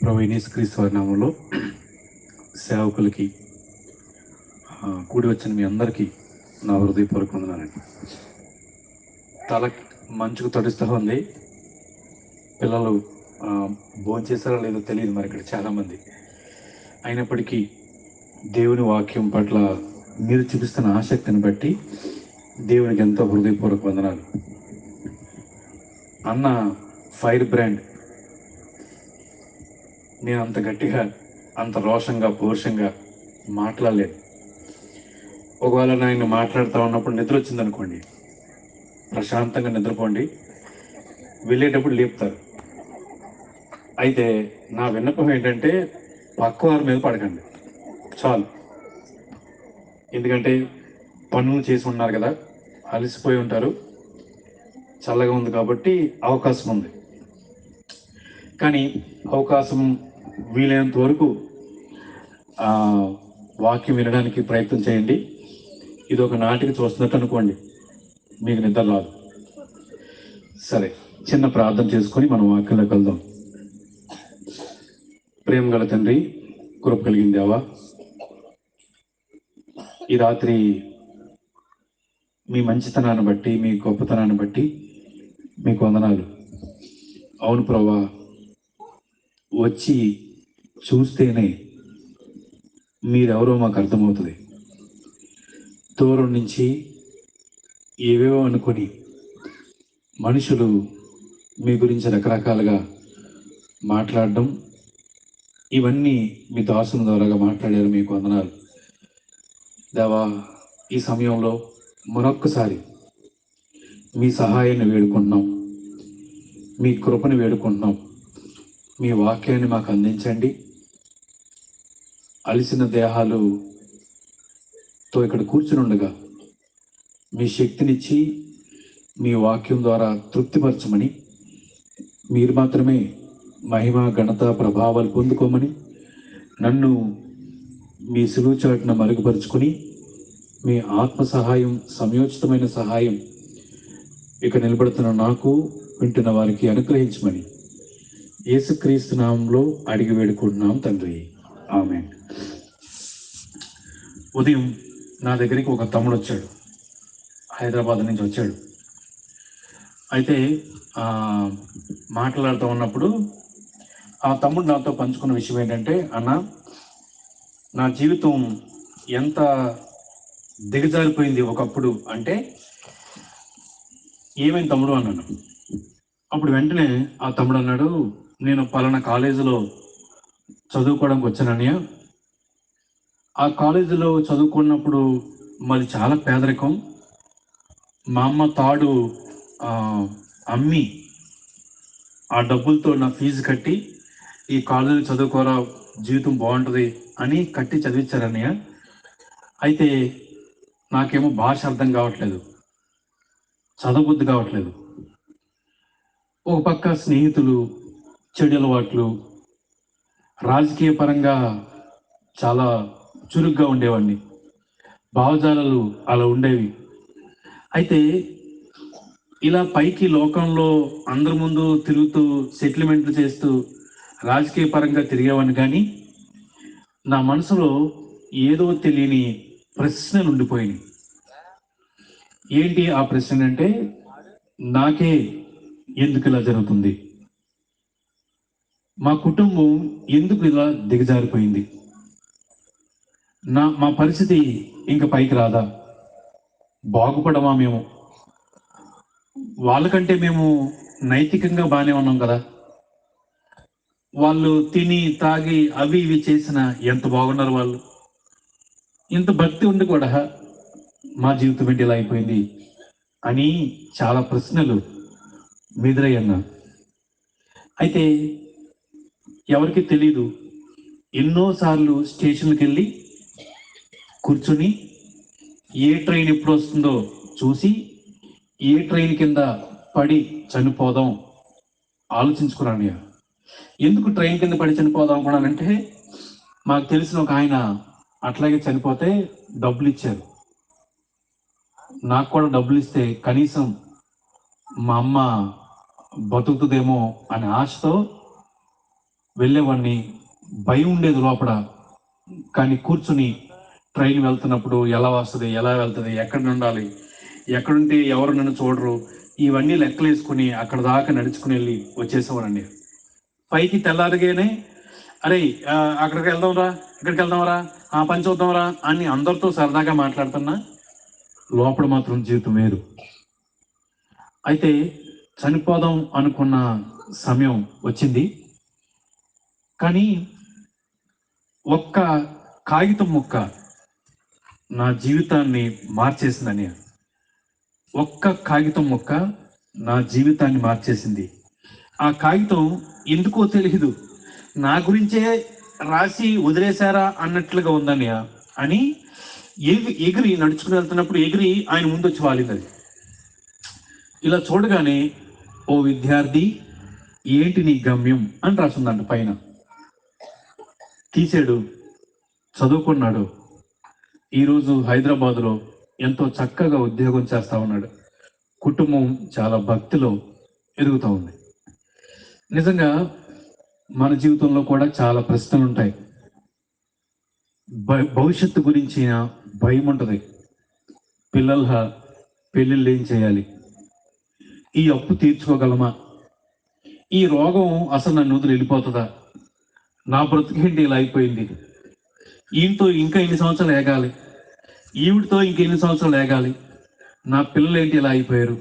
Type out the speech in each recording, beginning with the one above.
ప్రభు యేసుక్రీస్తు వారి నామములో సేవకులకి కూడి వచ్చిన మీ అందరికీ నా హృదయపూర్వక వందనాలండి. తల మంచుకు తడుస్తూ ఉంది. పిల్లలు భోంచేశారో లేదో తెలియదు మరి ఇక్కడ చాలామంది. అయినప్పటికీ దేవుని వాక్యం పట్ల మీరు చూపిస్తున్న ఆసక్తిని బట్టి దేవునికి ఎంతో హృదయపూర్వక వందనాలు. అన్న ఫైర్ బ్రాండ్. నేను అంత గట్టిగా, అంత రోషంగా, పౌరుషంగా మాట్లాడలేదు. ఒకవేళ నేను మాట్లాడుతూ ఉన్నప్పుడు నిద్ర వచ్చిందనుకోండి, ప్రశాంతంగా నిద్రపోండి, వెళ్ళేటప్పుడు లేపుతారు. అయితే నా విన్నపం ఏంటంటే పక్క వారి మీద పడకండి చాలు. ఎందుకంటే పనులు చేసి ఉన్నారు కదా, అలసిపోయి ఉంటారు, చల్లగా ఉంది కాబట్టి అవకాశం ఉంది. కానీ అవకాశం వీలైనంత వరకు వాక్యం వినడానికి ప్రయత్నం చేయండి. ఇది ఒక నాటికి చూస్తున్నట్టు అనుకోండి, మీకు నిద్ర రాదు. సరే, చిన్న ప్రార్థన చేసుకొని మనం వాక్యంలోకి వెళ్దాం. ప్రేమ గల తండ్రి, కృప కలిగిన దేవా, ఈ రాత్రి మీ మంచితనాన్ని బట్టి, మీ గొప్పతనాన్ని బట్టి మీకు వందనాలు. అవును ప్రభా, వచ్చి చూస్తేనే మీరెవరో మాకు అర్థమవుతుంది. దూరం నుంచి ఏవేవో అనుకొని మనుషులు మీ గురించి రకరకాలుగా మాట్లాడడం, ఇవన్నీ మీ దాసుల ద్వారాగా మాట్లాడారు. మీకు వందనాలు దేవా. ఈ సమయంలో మరొక్కసారి మీ సహాయాన్ని వేడుకుంటున్నాం, మీ కృపను వేడుకుంటున్నాం. మీ వాక్యాన్ని మాకు అందించండి. అలసిన దేహాలతో ఇక్కడ కూర్చుని ఉండగా మీ శక్తినిచ్చి మీ వాక్యం ద్వారా తృప్తిపరచమని, మీరు మాత్రమే మహిమ, ఘనత, ప్రభావాలు పొందుకోమని, నన్ను మీ సులువు చాటున మరుగుపరుచుకొని మీ ఆత్మ సహాయం, సమయోచితమైన సహాయం ఇక నిలబడుతున్న నాకు, వింటున్న వారికి అనుగ్రహించమని యేసుక్రీస్తు నామంలో అడిగి వేడుకుంటున్నాం తండ్రి, ఆమేన్. ఉదయం నా దగ్గరికి ఒక తమ్ముడు వచ్చాడు, హైదరాబాద్ నుంచి వచ్చాడు. అయితే మాట్లాడుతూ ఉన్నప్పుడు ఆ తమ్ముడు నాతో పంచుకున్న విషయం ఏంటంటే, అన్న, నా జీవితం ఎంత దిగజారిపోయింది ఒకప్పుడు అంటే. ఏమైంది తమ్ముడు అన్నాను. అప్పుడు వెంటనే ఆ తమ్ముడు అన్నాడు, నేను పలానా కాలేజీలో చదువుకోవడానికి వచ్చానన్నయ్య. ఆ కాలేజీలో చదువుకున్నప్పుడు మాది చాలా పేదరికం. మా అమ్మ తాడు అమ్మి ఆ డబ్బులతో నా ఫీజు కట్టి ఈ కాలేజీలో చదువుకోరా, జీవితం బాగుంటుంది అని కట్టి చదివించారన్నయ్య. అయితే నాకేమో భాష అర్థం కావట్లేదు, చదవబుద్ధి కావట్లేదు. ఒక పక్క స్నేహితులు, చెడు అలవాట్లు, రాజకీయ పరంగా చాలా చురుగ్గా ఉండేవాడిని, భావజాలాలు అలా ఉండేవి. అయితే ఇలా పైకి లోకంలో అందరి ముందు తిరుగుతూ, సెటిల్మెంట్లు చేస్తూ, రాజకీయ పరంగా తిరిగేవాడిని. కానీ నా మనసులో ఏదో తెలియని ప్రశ్నలు ఉండిపోయినాయి. ఏంటి ఆ ప్రశ్న అంటే, నాకే ఎందుకు ఇలా జరుగుతుంది? మా కుటుంబం ఎందుకు ఇలా దిగజారిపోయింది? మా పరిస్థితి ఇంకా పైకి రాదా? బాగుపడమా మేము? వాళ్ళకంటే మేము నైతికంగా బాగానే ఉన్నాం కదా. వాళ్ళు తిని తాగి అవి ఇవి చేసిన ఎంత బాగున్నారు వాళ్ళు. ఇంత భక్తి ఉండి కూడా మా జీవితం ఏంటి ఇలా అయిపోయింది అని చాలా ప్రశ్నలు మెదురయ్యన్న. అయితే ఎవరికి తెలీదు, ఎన్నోసార్లు స్టేషన్కి వెళ్ళి కూర్చుని ఏ ట్రైన్ ఎప్పుడు వస్తుందో చూసి, ఏ ట్రైన్ కింద పడి చనిపోదాం ఆలోచించుకున్నాను. ఎందుకు ట్రైన్ కింద పడి చనిపోదాం అనుకున్నానంటే, మాకు తెలిసిన ఒక ఆయన అట్లాగే చనిపోతే డబ్బులు ఇచ్చారు. నాకు కూడా డబ్బులు ఇస్తే కనీసం మా అమ్మ బతుకుతుందేమో అనే ఆశతో వెళ్ళేవాడిని. భయం ఉండేది లోపల. కానీ కూర్చుని ట్రైన్ వెళ్తున్నప్పుడు ఎలా వస్తుంది, ఎలా వెళ్తుంది, ఎక్కడ ఉండాలి, ఎక్కడుంటే ఎవరు నన్ను చూడరు, ఇవన్నీ లెక్కలు వేసుకుని అక్కడ దాకా నడుచుకుని వెళ్ళి వచ్చేసేవారండి. పైకి తెల్లారిగానే అరే అక్కడికి వెళ్దాంరా, ఇక్కడికి వెళ్దాంరా, ఆ పని చూద్దాంరా అని అందరితో సరదాగా మాట్లాడుతున్నా లోపల మాత్రం జీవితం వేరు. అయితే చనిపోదాం అనుకున్న సమయం వచ్చింది. కానీ ఒక్క కాగితం ముక్క నా జీవితాన్ని మార్చేసిందని. ఒక్క కాగితం ముక్క నా జీవితాన్ని మార్చేసింది. ఆ కాగితం ఎందుకో తెలియదు, నా గురించే రాసి వదిలేశారా అన్నట్లుగా ఉందని అని ఎగిరి నడుచుకుని వెళ్తున్నప్పుడు ఎగిరి ఆయన ముందు వచ్చి వాలింది అది. ఇలా చూడగానే, ఓ విద్యార్థి, ఏంటి నీ గమ్యం అని రాసిందంట పైన. తీసాడు, చదువుకున్నాడు. ఈరోజు హైదరాబాదులో ఎంతో చక్కగా ఉద్యోగం చేస్తూ ఉన్నాడు. కుటుంబం చాలా భక్తిలో ఎదుగుతూ ఉంది. నిజంగా మన జీవితంలో కూడా చాలా ప్రశ్నలు ఉంటాయి. భవిష్యత్తు గురించిన భయం ఉంటుంది. పిల్లల పెళ్ళిళ్ళు ఏం చేయాలి, ఈ అప్పు తీర్చుకోగలమా, ఈ రోగం అసలు నన్ను వదిలి వెళ్ళిపోతుందా, నా బ్రతికేంటి ఇలా అయిపోయింది, ఈయనతో ఇంకా ఎన్ని సంవత్సరాలు ఏగాలి, ఈవిడితో ఇంకెన్ని సంవత్సరాలు ఏగాలి, నా పిల్లలు ఏంటి ఇలా అయిపోయారు.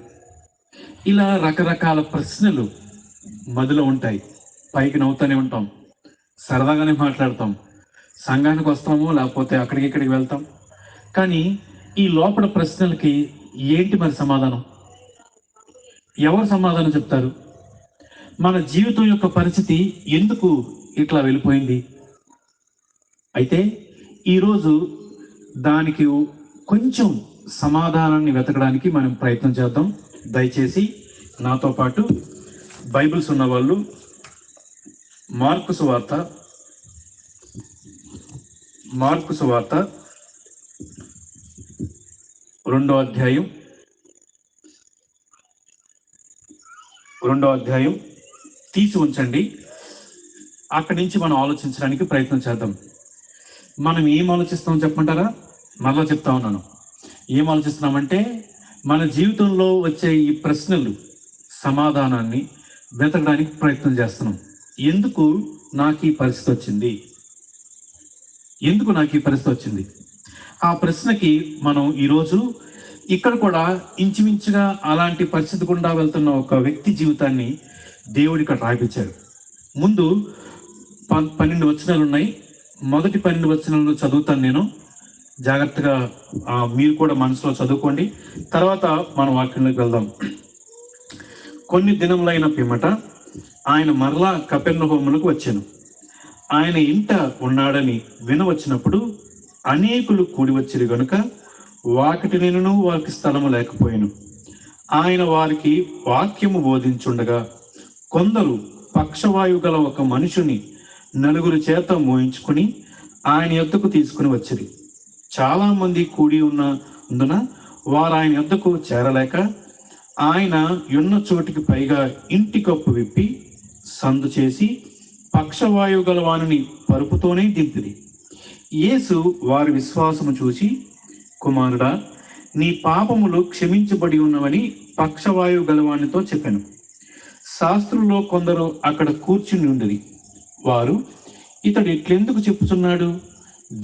ఇలా రకరకాల ప్రశ్నలు మదిలో ఉంటాయి. పైకి నవ్వుతూనే ఉంటాం, సరదాగానే మాట్లాడతాం, సంఘానికి వస్తాము, లేకపోతే అక్కడికి ఇక్కడికి వెళ్తాం. కానీ ఈ లోపల ప్రశ్నలకి ఏంటి మరి సమాధానం? ఎవరు సమాధానం చెప్తారు? మన జీవితం యొక్క పరిస్థితి ఎందుకు ఇట్లా వెళ్ళిపోయింది? అయితే ఈరోజు దానికి కొంచెం సమాధానాన్ని వెతకడానికి మనం ప్రయత్నం చేద్దాం. దయచేసి నాతో పాటు బైబిల్స్ ఉన్న వాళ్ళు మార్కు సువార్త 2వ అధ్యాయం తీసి ఉంచండి. అక్కడి నుంచి మనం ఆలోచించడానికి ప్రయత్నం చేద్దాం. మనం ఏం ఆలోచిస్తాం చెప్పమంటారా? మరలా చెప్తా ఉన్నాను. ఏం ఆలోచిస్తున్నామంటే, మన జీవితంలో వచ్చే ఈ ప్రశ్నలు సమాధానాన్ని వెతకడానికి ప్రయత్నం చేస్తున్నాం. ఎందుకు నాకు ఈ పరిస్థితి వచ్చింది, ఎందుకు నాకు ఈ పరిస్థితి వచ్చింది? ఆ ప్రశ్నకి మనం ఈరోజు ఇక్కడ కూడా ఇంచుమించుగా అలాంటి పరిస్థితి గుండా వెళ్తున్న ఒక వ్యక్తి జీవితాన్ని దేవుడు ఇక్కడ రాయించారు. ముందు 12 వచనాలు ఉన్నాయి. మొదటి 12 వచనాలు చదువుతాను నేను. జాగ్రత్తగా మీరు కూడా మనసులో చదువుకోండి. తర్వాత మనం వాక్యంలోకి వెళ్దాం. కొన్ని దినములైన పిమ్మట ఆయన మరలా కపెర్నహూమునకు వచ్చెను. ఆయన ఇంట ఉన్నాడని వినవచ్చినప్పుడు అనేకులు కూడి వచ్చిరి గనుక వాకిటి నిన్ను వారికి స్థలము లేకపోయాను. ఆయన వారికి వాక్యము బోధించుండగా కొందరు పక్షవాయువు గల ఒక మనుషుని 4 చేత మోయించుకుని ఆయన యొద్దకు తీసుకుని వచ్చిరి. చాలా మంది కూడి ఉన్నందున వారు ఆయన యొద్దకు చేరలేక ఆయన ఉన్న చోటికి పైగా ఇంటి కప్పు విప్పి సందు చేసి పక్షవాయువు గల వానిని పరుపుతోనే దింపిరి. యేసు వారి విశ్వాసము చూసి, కుమారుడా, నీ పాపములు క్షమించబడి ఉన్నవని పక్షవాయువు గలవానితో చెప్పాను. శాస్త్రుల్లో కొందరు అక్కడ కూర్చుని ఉండిరి. వారు, ఇతడు ఇట్లెందుకు చెప్పుచున్నాడు?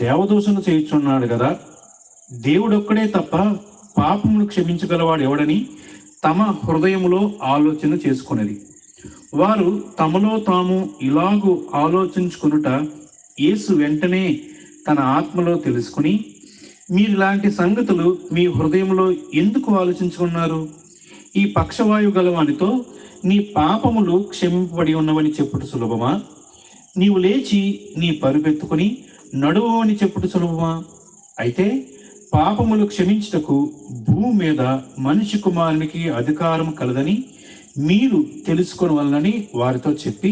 దేవదూషణ చేయుచున్నాడు కదా. దేవుడొక్కడే తప్ప పాపములు క్షమించగలవాడు ఎవడని తమ హృదయములో ఆలోచన చేసుకునేది. వారు తమలో తాము ఇలాగూ ఆలోచించుకొనుట యేసు వెంటనే తన ఆత్మలో తెలుసుకుని, మీరిలాంటి సంగతులు మీ హృదయంలో ఎందుకు ఆలోచించుకున్నారు? ఈ పక్షవాయువు గలవానితో నీ పాపములు క్షమింపబడి ఉన్నవని చెప్పుట సులభమా? నీవు లేచి నీ పరుపెత్తుకుని నడువు అని చెప్పుట సులభమా? అయితే పాపములు క్షమించుటకు భూమి మీద మనిషి కుమారునికి అధికారం కలదని మీరు తెలుసుకొనవలనని వారితో చెప్పి,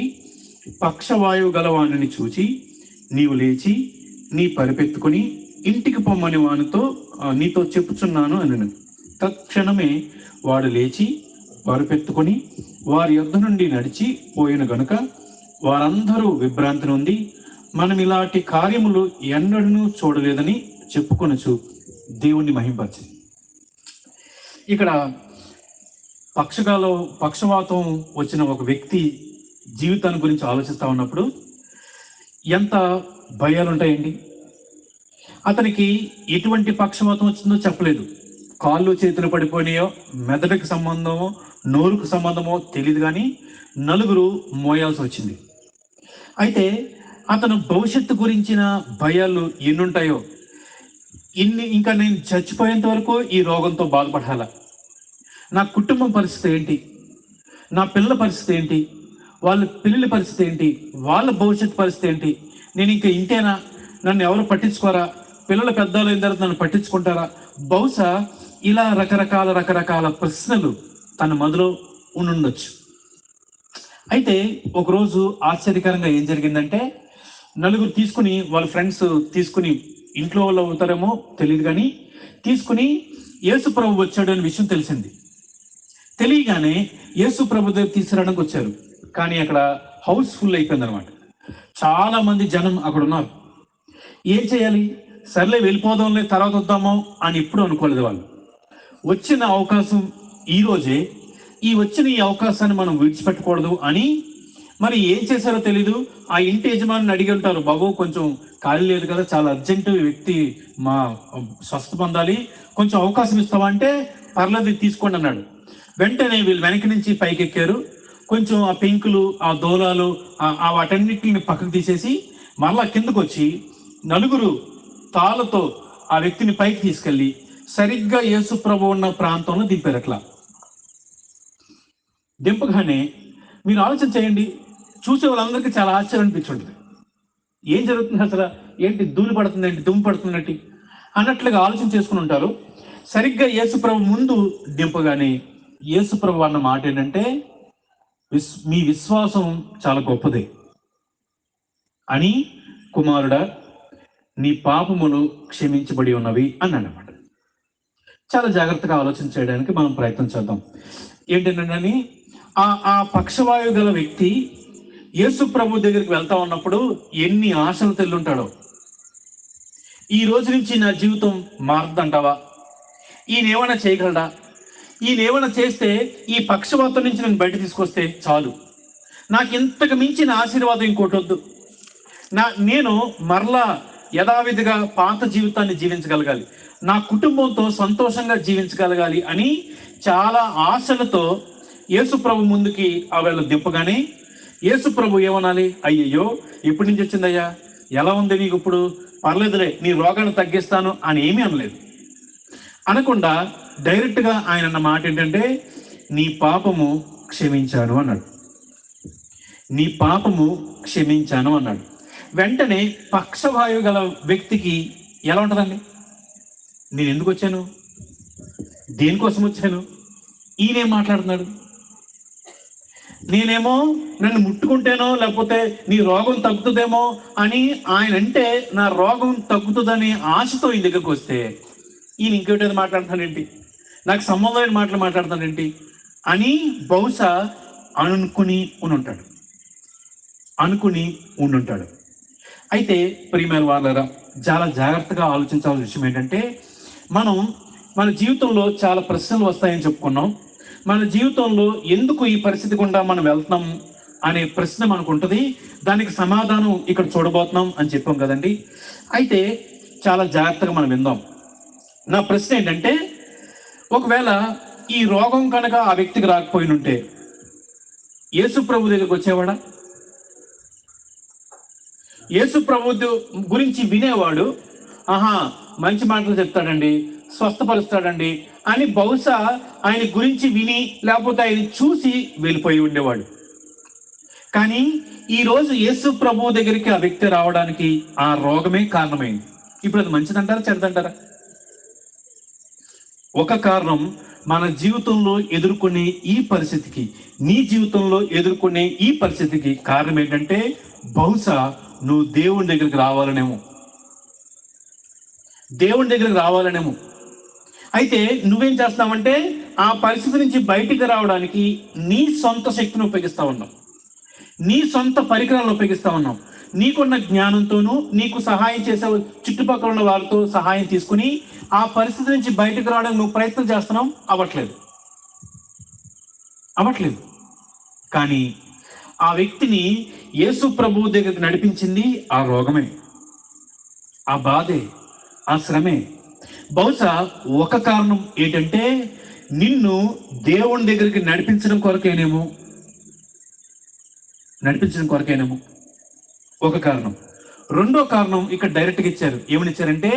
పక్షవాయువు గలవానిని చూచి, నీవు లేచి నీ పరిపెత్తుకొని ఇంటికి పొమ్మని నీతో చెప్పుచున్నాను అనెను. తక్షణమే వాడు లేచి పరుపెత్తుకొని వారి యొద్ద నుండి నడిచి పోయిన గనుక వారందరూ విభ్రాంతి నుండి మనం ఇలాంటి కార్యములు ఎన్నడూ చూడలేదని చెప్పుకొనొచ్చు దేవుణ్ణి మహింపరిచింది. ఇక్కడ పక్షవాతం వచ్చిన ఒక వ్యక్తి జీవితాన్ని గురించి ఆలోచిస్తూ ఉన్నప్పుడు ఎంత భయాలు ఉంటాయండి. అతనికి ఎటువంటి పక్షవాతం వచ్చిందో చెప్పలేదు. కాళ్ళు చేతులు పడిపోయినాయో, మెదడుకు సంబంధమో, నోరుకు సంబంధమో తెలియదు, కానీ నలుగురు మోయాల్సి వచ్చింది. అయితే అతను భవిష్యత్తు గురించిన భయాలు ఎన్నుంటాయో, ఇంకా నేను చచ్చిపోయేంత వరకు ఈ రోగంతో బాధపడాలా, నా కుటుంబం పరిస్థితి ఏంటి, నా పిల్లల పరిస్థితి ఏంటి, వాళ్ళ పిల్లల పరిస్థితి ఏంటి, వాళ్ళ భవిష్యత్తు పరిస్థితి ఏంటి, నేను ఇంకా ఇంతేనా, నన్ను ఎవరు పట్టించుకోరా, పిల్లలు పెద్దలు అయిన తర్వాత నన్ను పట్టించుకుంటారా, బహుశా ఇలా రకరకాల ప్రశ్నలు తన మొదలు ఉండుండొచ్చు. అయితే ఒకరోజు ఆశ్చర్యకరంగా ఏం జరిగిందంటే, నలుగురు తీసుకుని, వాళ్ళ ఫ్రెండ్స్ తీసుకుని, ఇంట్లో వాళ్ళు అవుతారేమో తెలియదు కానీ తీసుకుని యేసు ప్రభు వచ్చాడు అనే విషయం తెలిసింది. తెలియగానే యేసు ప్రభు దగ్గర తీసుకురావడానికి వచ్చారు. కానీ అక్కడ హౌస్ఫుల్ అయిపోయింది అనమాట. చాలా మంది జనం అక్కడ ఉన్నారు. ఏం చేయాలి, సర్లే వెళ్ళిపోదాంలే, తర్వాత వద్దామో అని ఎప్పుడు అనుకోలేదు వాళ్ళు. వచ్చిన అవకాశం ఈరోజే, వచ్చిన ఈ అవకాశాన్ని మనం విడిచిపెట్టకూడదు అని మరి ఏం చేశారో తెలీదు. ఆ ఇంటి యజమాని అడిగి ఉంటారు, బాబు కొంచెం ఖాళీ లేదు కదా, చాలా అర్జెంటు వ్యక్తి మా స్వస్థ పొందాలి, కొంచెం అవకాశం ఇస్తావా అంటే పర్లేదు తీసుకోండి అన్నాడు. వెంటనే వీళ్ళు వెనక నుంచి పైకి ఎక్కారు. కొంచెం ఆ పెంకులు, ఆ దోలాలు, వాటన్నిటిని పక్కకు తీసేసి మరలా కిందకు వచ్చి నలుగురు తాళ్ళతో ఆ వ్యక్తిని పైకి తీసుకెళ్ళి సరిగ్గా యేసు ప్రభు ఉన్న ప్రాంతంలో దింపారు. అట్లా దింపగానే మీరు ఆలోచన చేయండి, చూసే వాళ్ళందరికీ చాలా ఆశ్చర్యం అనిపించుంటుంది. ఏం జరుగుతుంది అసలు, ఏంటి ధూళి పడుతుంది, ఏంటి దుమ్ము పడుతున్నట్టు అన్నట్లుగా ఆలోచన చేసుకుని ఉంటారు. సరిగ్గా యేసు ప్రభు ముందు దింపగానే యేసు ప్రభు అన్న మాట ఏంటంటే, మీ విశ్వాసం చాలా గొప్పదే అని, కుమారుడా నీ పాపములు క్షమించబడి ఉన్నవి అన్నాడు అన్నమాట. చాలా జాగ్రత్తగా ఆలోచన చేయడానికి మనం ప్రయత్నం చేద్దాం. ఏంటంటే, ఆ పక్షవాయువు గల వ్యక్తి యేసు ప్రభు దగ్గరికి వెళ్తా ఉన్నప్పుడు ఎన్ని ఆశలు తెల్లుంటాడో. ఈ రోజు నుంచి నా జీవితం మారదంటావా, ఈయన ఏమైనా చేయగలడా, ఈయన ఏమైనా చేస్తే ఈ పక్షవాతం నుంచి నేను బయట తీసుకొస్తే చాలు, నాకు ఇంతకు మించిన ఆశీర్వాదం ఇంకోటి వద్దు, నేను మరలా యథావిధిగా పాత జీవితాన్ని జీవించగలగాలి, నా కుటుంబంతో సంతోషంగా జీవించగలగాలి అని చాలా ఆశలతో యేసు ప్రభు ముందుకి ఆవేళ దింపగానే యేసు ప్రభు ఏమనాలి, అయ్యయ్యో ఎప్పటి నుంచి వచ్చిందయ్యా, ఎలా ఉంది నీకు ఇప్పుడు, పర్లేదులే నీ రోగాన్ని తగ్గిస్తాను అని ఏమీ అనలేదు. అనకుండా డైరెక్ట్గా ఆయన అన్న మాట ఏంటంటే, నీ పాపము క్షమించాను అన్నాడు. నీ పాపము క్షమించాను అన్నాడు. వెంటనే పక్షవాయువు గల వ్యక్తికి ఎలా ఉంటుందండి, నేను ఎందుకు వచ్చాను, దేనికోసం వచ్చాను, ఈయనేం మాట్లాడుతున్నాడు, నేనేమో నన్ను ముట్టుకుంటేనో లేకపోతే నీ రోగం తగ్గుతుందేమో అని ఆయన అంటే, నా రోగం తగ్గుతుందని ఆశతో ఈ దగ్గరకు వస్తే ఈయన ఇంకేటేది మాట్లాడుతానేంటి, నాకు సంబంధమైన మాటలు మాట్లాడుతానేంటి అని బహుశా అనుకుని ఉండుంటాడు. అయితే ప్రియమైన వాళ్ళరా, చాలా జాగ్రత్తగా ఆలోచించాల్సిన విషయం ఏంటంటే, మన జీవితంలో చాలా ప్రశ్నలు వస్తాయని చెప్పుకున్నాం. మన జీవితంలో ఎందుకు ఈ పరిస్థితి గుండా మనం వెళ్తున్నాం అనే ప్రశ్న మనకు ఉంటుంది. దానికి సమాధానం ఇక్కడ చూడబోతున్నాం అని చెప్పాం కదండి. అయితే చాలా జాగ్రత్తగా మనం విందాం. నా ప్రశ్న ఏంటంటే, ఒకవేళ ఈ రోగం కనుక ఆ వ్యక్తికి రాకపోయినుంటే యేసు ప్రభు దగ్గరికి వచ్చేవాడా? యేసు ప్రభు గురించి వినేవాడు, ఆహా మంచి మాటలు చెప్తాడండి, స్వస్థపరుస్తాడండి అని బహుశా ఆయన గురించి విని లేకపోతే ఆయన చూసి వెళ్ళిపోయి ఉండేవాడు. కానీ ఈరోజు యేసు ప్రభు దగ్గరికి ఆ వ్యక్తి రావడానికి ఆ రోగమే కారణమైంది. ఇప్పుడు అది మంచిదంటారా చెడ్డదంటారా? ఒక కారణం, మన జీవితంలో ఎదుర్కొనే ఈ పరిస్థితికి, నీ జీవితంలో ఎదుర్కొనే ఈ పరిస్థితికి కారణం ఏంటంటే, బహుశా నువ్వు దేవుని దగ్గరికి రావాలనేమో. అయితే నువ్వేం చేస్తావంటే, ఆ పరిస్థితి నుంచి బయటికి రావడానికి నీ సొంత శక్తిని ఉపయోగిస్తా ఉన్నావు, నీ సొంత పరికరాలు ఉపయోగిస్తా ఉన్నావు. నీకున్న జ్ఞానంతోనూ నీకు సహాయం చేసే చుట్టుపక్కల ఉన్న వారితో సహాయం తీసుకుని ఆ పరిస్థితి నుంచి బయటకు రావడానికి నువ్వు ప్రయత్నం చేస్తున్నావు, అవ్వట్లేదు. కానీ ఆ వ్యక్తిని యేసు ప్రభువు దగ్గరికి నడిపించింది ఆ రోగమే, ఆ బాధే, ఆ శ్రమే. బహుశా ఒక కారణం ఏంటంటే నిన్ను దేవుని దగ్గరికి నడిపించడం కొరకేనేమో ఒక కారణం. రెండో కారణం ఇక్కడ డైరెక్ట్గా ఇచ్చారు. ఏమని ఇచ్చారంటే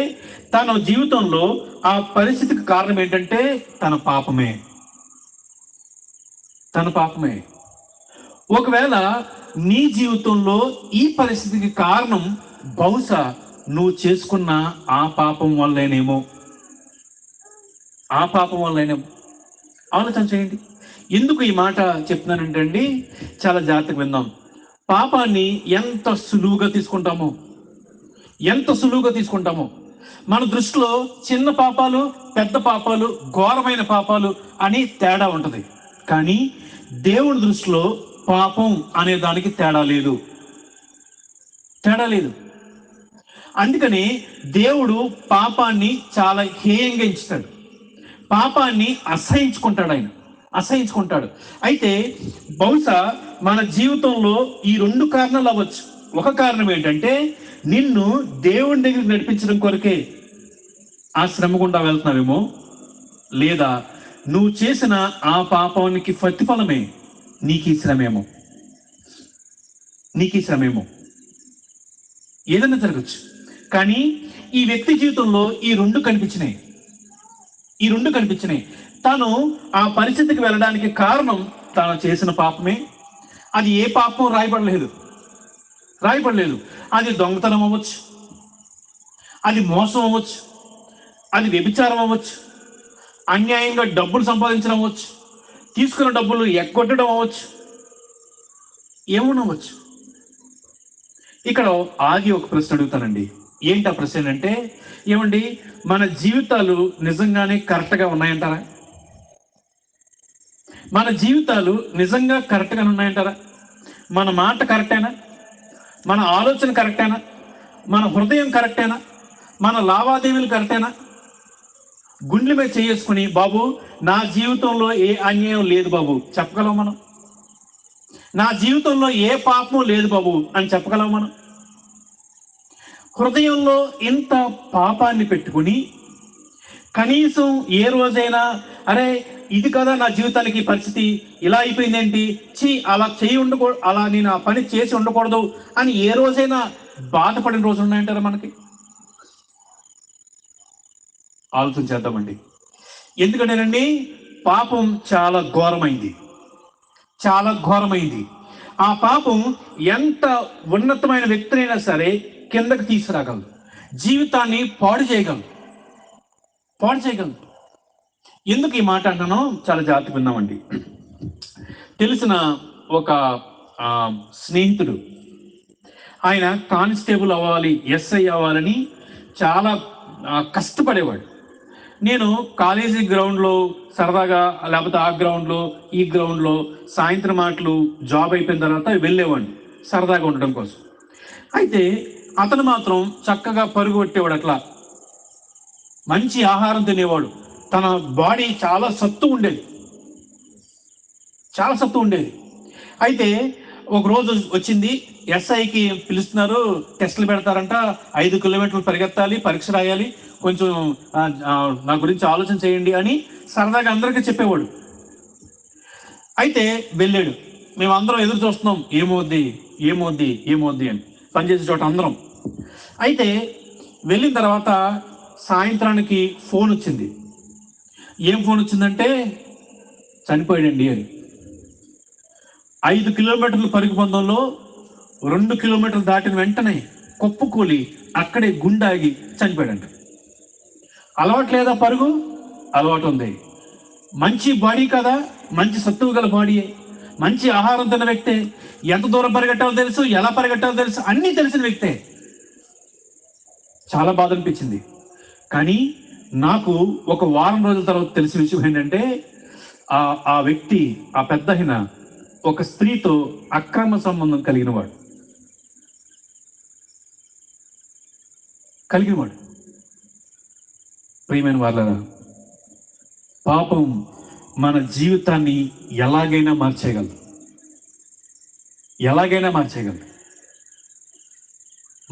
తన జీవితంలో ఆ పరిస్థితికి కారణం ఏంటంటే తన పాపమే. ఒకవేళ నీ జీవితంలో ఈ పరిస్థితికి కారణం బహుశా నువ్వు చేసుకున్న ఆ పాపం వల్లేనేమో. ఆలోచన చేయండి. ఎందుకు ఈ మాట చెప్తున్నానంటే అండి, చాలా జాగ్రత్తగా విందాం. పాపాన్ని ఎంత సులువుగా తీసుకుంటామో మన దృష్టిలో చిన్న పాపాలు, పెద్ద పాపాలు, ఘోరమైన పాపాలు అని తేడా ఉంటుంది. కానీ దేవుని దృష్టిలో పాపం అనే దానికి తేడా లేదు. అందుకని దేవుడు పాపాన్ని చాలా హేయంగా ఎంచుతాడు. పాపాన్ని అసహించుకుంటాడు. అయితే బహుశా మన జీవితంలో ఈ రెండు కారణాలు అవ్వచ్చు. ఒక కారణం ఏంటంటే నిన్ను దేవుని దగ్గరికి నడిపించడం కొరకే ఆ శ్రమ గుండా వెళ్తున్నావేమో, లేదా నువ్వు చేసిన ఆ పాపానికి ప్రతిఫలమే నీకు ఈ శ్రమేమో. ఏదైనా జరగచ్చు. కానీ ఈ వ్యక్తి జీవితంలో ఈ రెండు కనిపించినాయి. తను ఆ పరిస్థితికి వెళ్ళడానికి కారణం తాను చేసిన పాపమే. అది ఏ పాపం రాయబడలేదు. అది దొంగతనం అవ్వచ్చు, అది మోసం అవ్వచ్చు, అది వ్యభిచారం అవ్వచ్చు, అన్యాయంగా డబ్బులు సంపాదించడం అవ్వచ్చు, తీసుకున్న డబ్బులు ఎగ్గొట్టడం అవ్వచ్చు, ఏమనవచ్చు. ఇక్కడ ఆగి ఒక ప్రశ్న అడుగుతానండి. ఏంటి ఆ ప్రశ్న అంటే, ఏమండి మన జీవితాలు నిజంగానే కరెక్ట్గా ఉన్నాయంటారా? మన మాట కరెక్టేనా? మన ఆలోచన కరెక్టేనా? మన హృదయం కరెక్టేనా? మన లావాదేవీలు కరెక్టేనా? గుండెల మీద చేసుకుని బాబు నా జీవితంలో ఏ అన్యాయం లేదు బాబు చెప్పగలం మనం? నా జీవితంలో ఏ పాపం లేదు బాబు అని చెప్పగలం మనం? హృదయంలో ఇంత పాపాన్ని పెట్టుకుని కనీసం ఏ రోజైనా అరే ఇది కదా నా జీవితానికి పరిస్థితి, ఇలా అయిపోయిందేంటి, అలా నేను ఆ పని చేసి ఉండకూడదు అని ఏ రోజైనా బాధపడిన రోజులు ఉన్నాయంటారా మనకి? ఆలోచన చేద్దామండి. ఎందుకంటేనండి పాపం చాలా ఘోరమైంది. ఆ పాపం ఎంత ఉన్నతమైన వ్యక్తినైనా సరే కిందకి తీసుకురాగలదు, జీవితాన్ని పాడు చేయగలదు. ఎందుకు ఈ మాట అంటానో చాలా జాగ్రత్తగా విన్నామండి. తెలిసిన ఒక స్నేహితుడు, ఆయన కానిస్టేబుల్ అవ్వాలి, ఎస్ఐ అవ్వాలని చాలా కష్టపడేవాడు. నేను కాలేజీ గ్రౌండ్లో సరదాగా, లేకపోతే ఆ గ్రౌండ్లో ఈ గ్రౌండ్లో సాయంత్రం మాటలు జాబ్ అయిపోయిన తర్వాత వెళ్ళేవాడిని సరదాగా ఉండడం కోసం. అయితే అతను మాత్రం చక్కగా పరుగు కొట్టేవాడు, అట్లా మంచి ఆహారం తినేవాడు. తన బాడీ చాలా సత్తు ఉండేది. అయితే ఒక రోజు వచ్చింది, ఎస్ఐకి పిలుస్తున్నారు, టెస్టులు పెడతారంట, 5 కిలోమీటర్లు పరిగెత్తాలి, పరీక్ష రాయాలి, కొంచెం నా గురించి ఆలోచన చేయండి అని సరదాగా అందరికీ చెప్పేవాడు. అయితే వెళ్ళాడు. మేమందరం ఎదురు చూస్తున్నాం, ఏమవుద్ది అని, పనిచేసే చోట అందరం. అయితే వెళ్ళిన తర్వాత సాయంత్రానికి ఫోన్ వచ్చింది. ఏం ఫోన్ వచ్చిందంటే చనిపోయాడండి అని. 5 కిలోమీటర్ల పరుగు పందంలో 2 కిలోమీటర్లు దాటిన వెంటనే కుప్పకూలి అక్కడే గుండాగి చనిపోయాడంట. అలవాటు లేదా పరుగు? అలవాటు ఉంది. మంచి బాడీ కదా, మంచి సత్తువు గల బాడీయే, మంచి ఆహారం తిన్న వ్యక్తే, ఎంత దూరం పరిగెట్టాలో తెలుసు, ఎలా పరిగెట్టాలో తెలుసు, అన్నీ తెలిసిన వ్యక్తే. చాలా బాధ అనిపించింది. కానీ నాకు ఒక వారం రోజుల తర్వాత తెలిసిన విషయం ఏంటంటే ఆ వ్యక్తి, ఆ పెద్ద ఆయన ఒక స్త్రీతో అక్రమ సంబంధం కలిగినవాడు ప్రియమైన వాళ్ళరా, పాపం మన జీవితాన్ని ఎలాగైనా మార్చేయగలదు.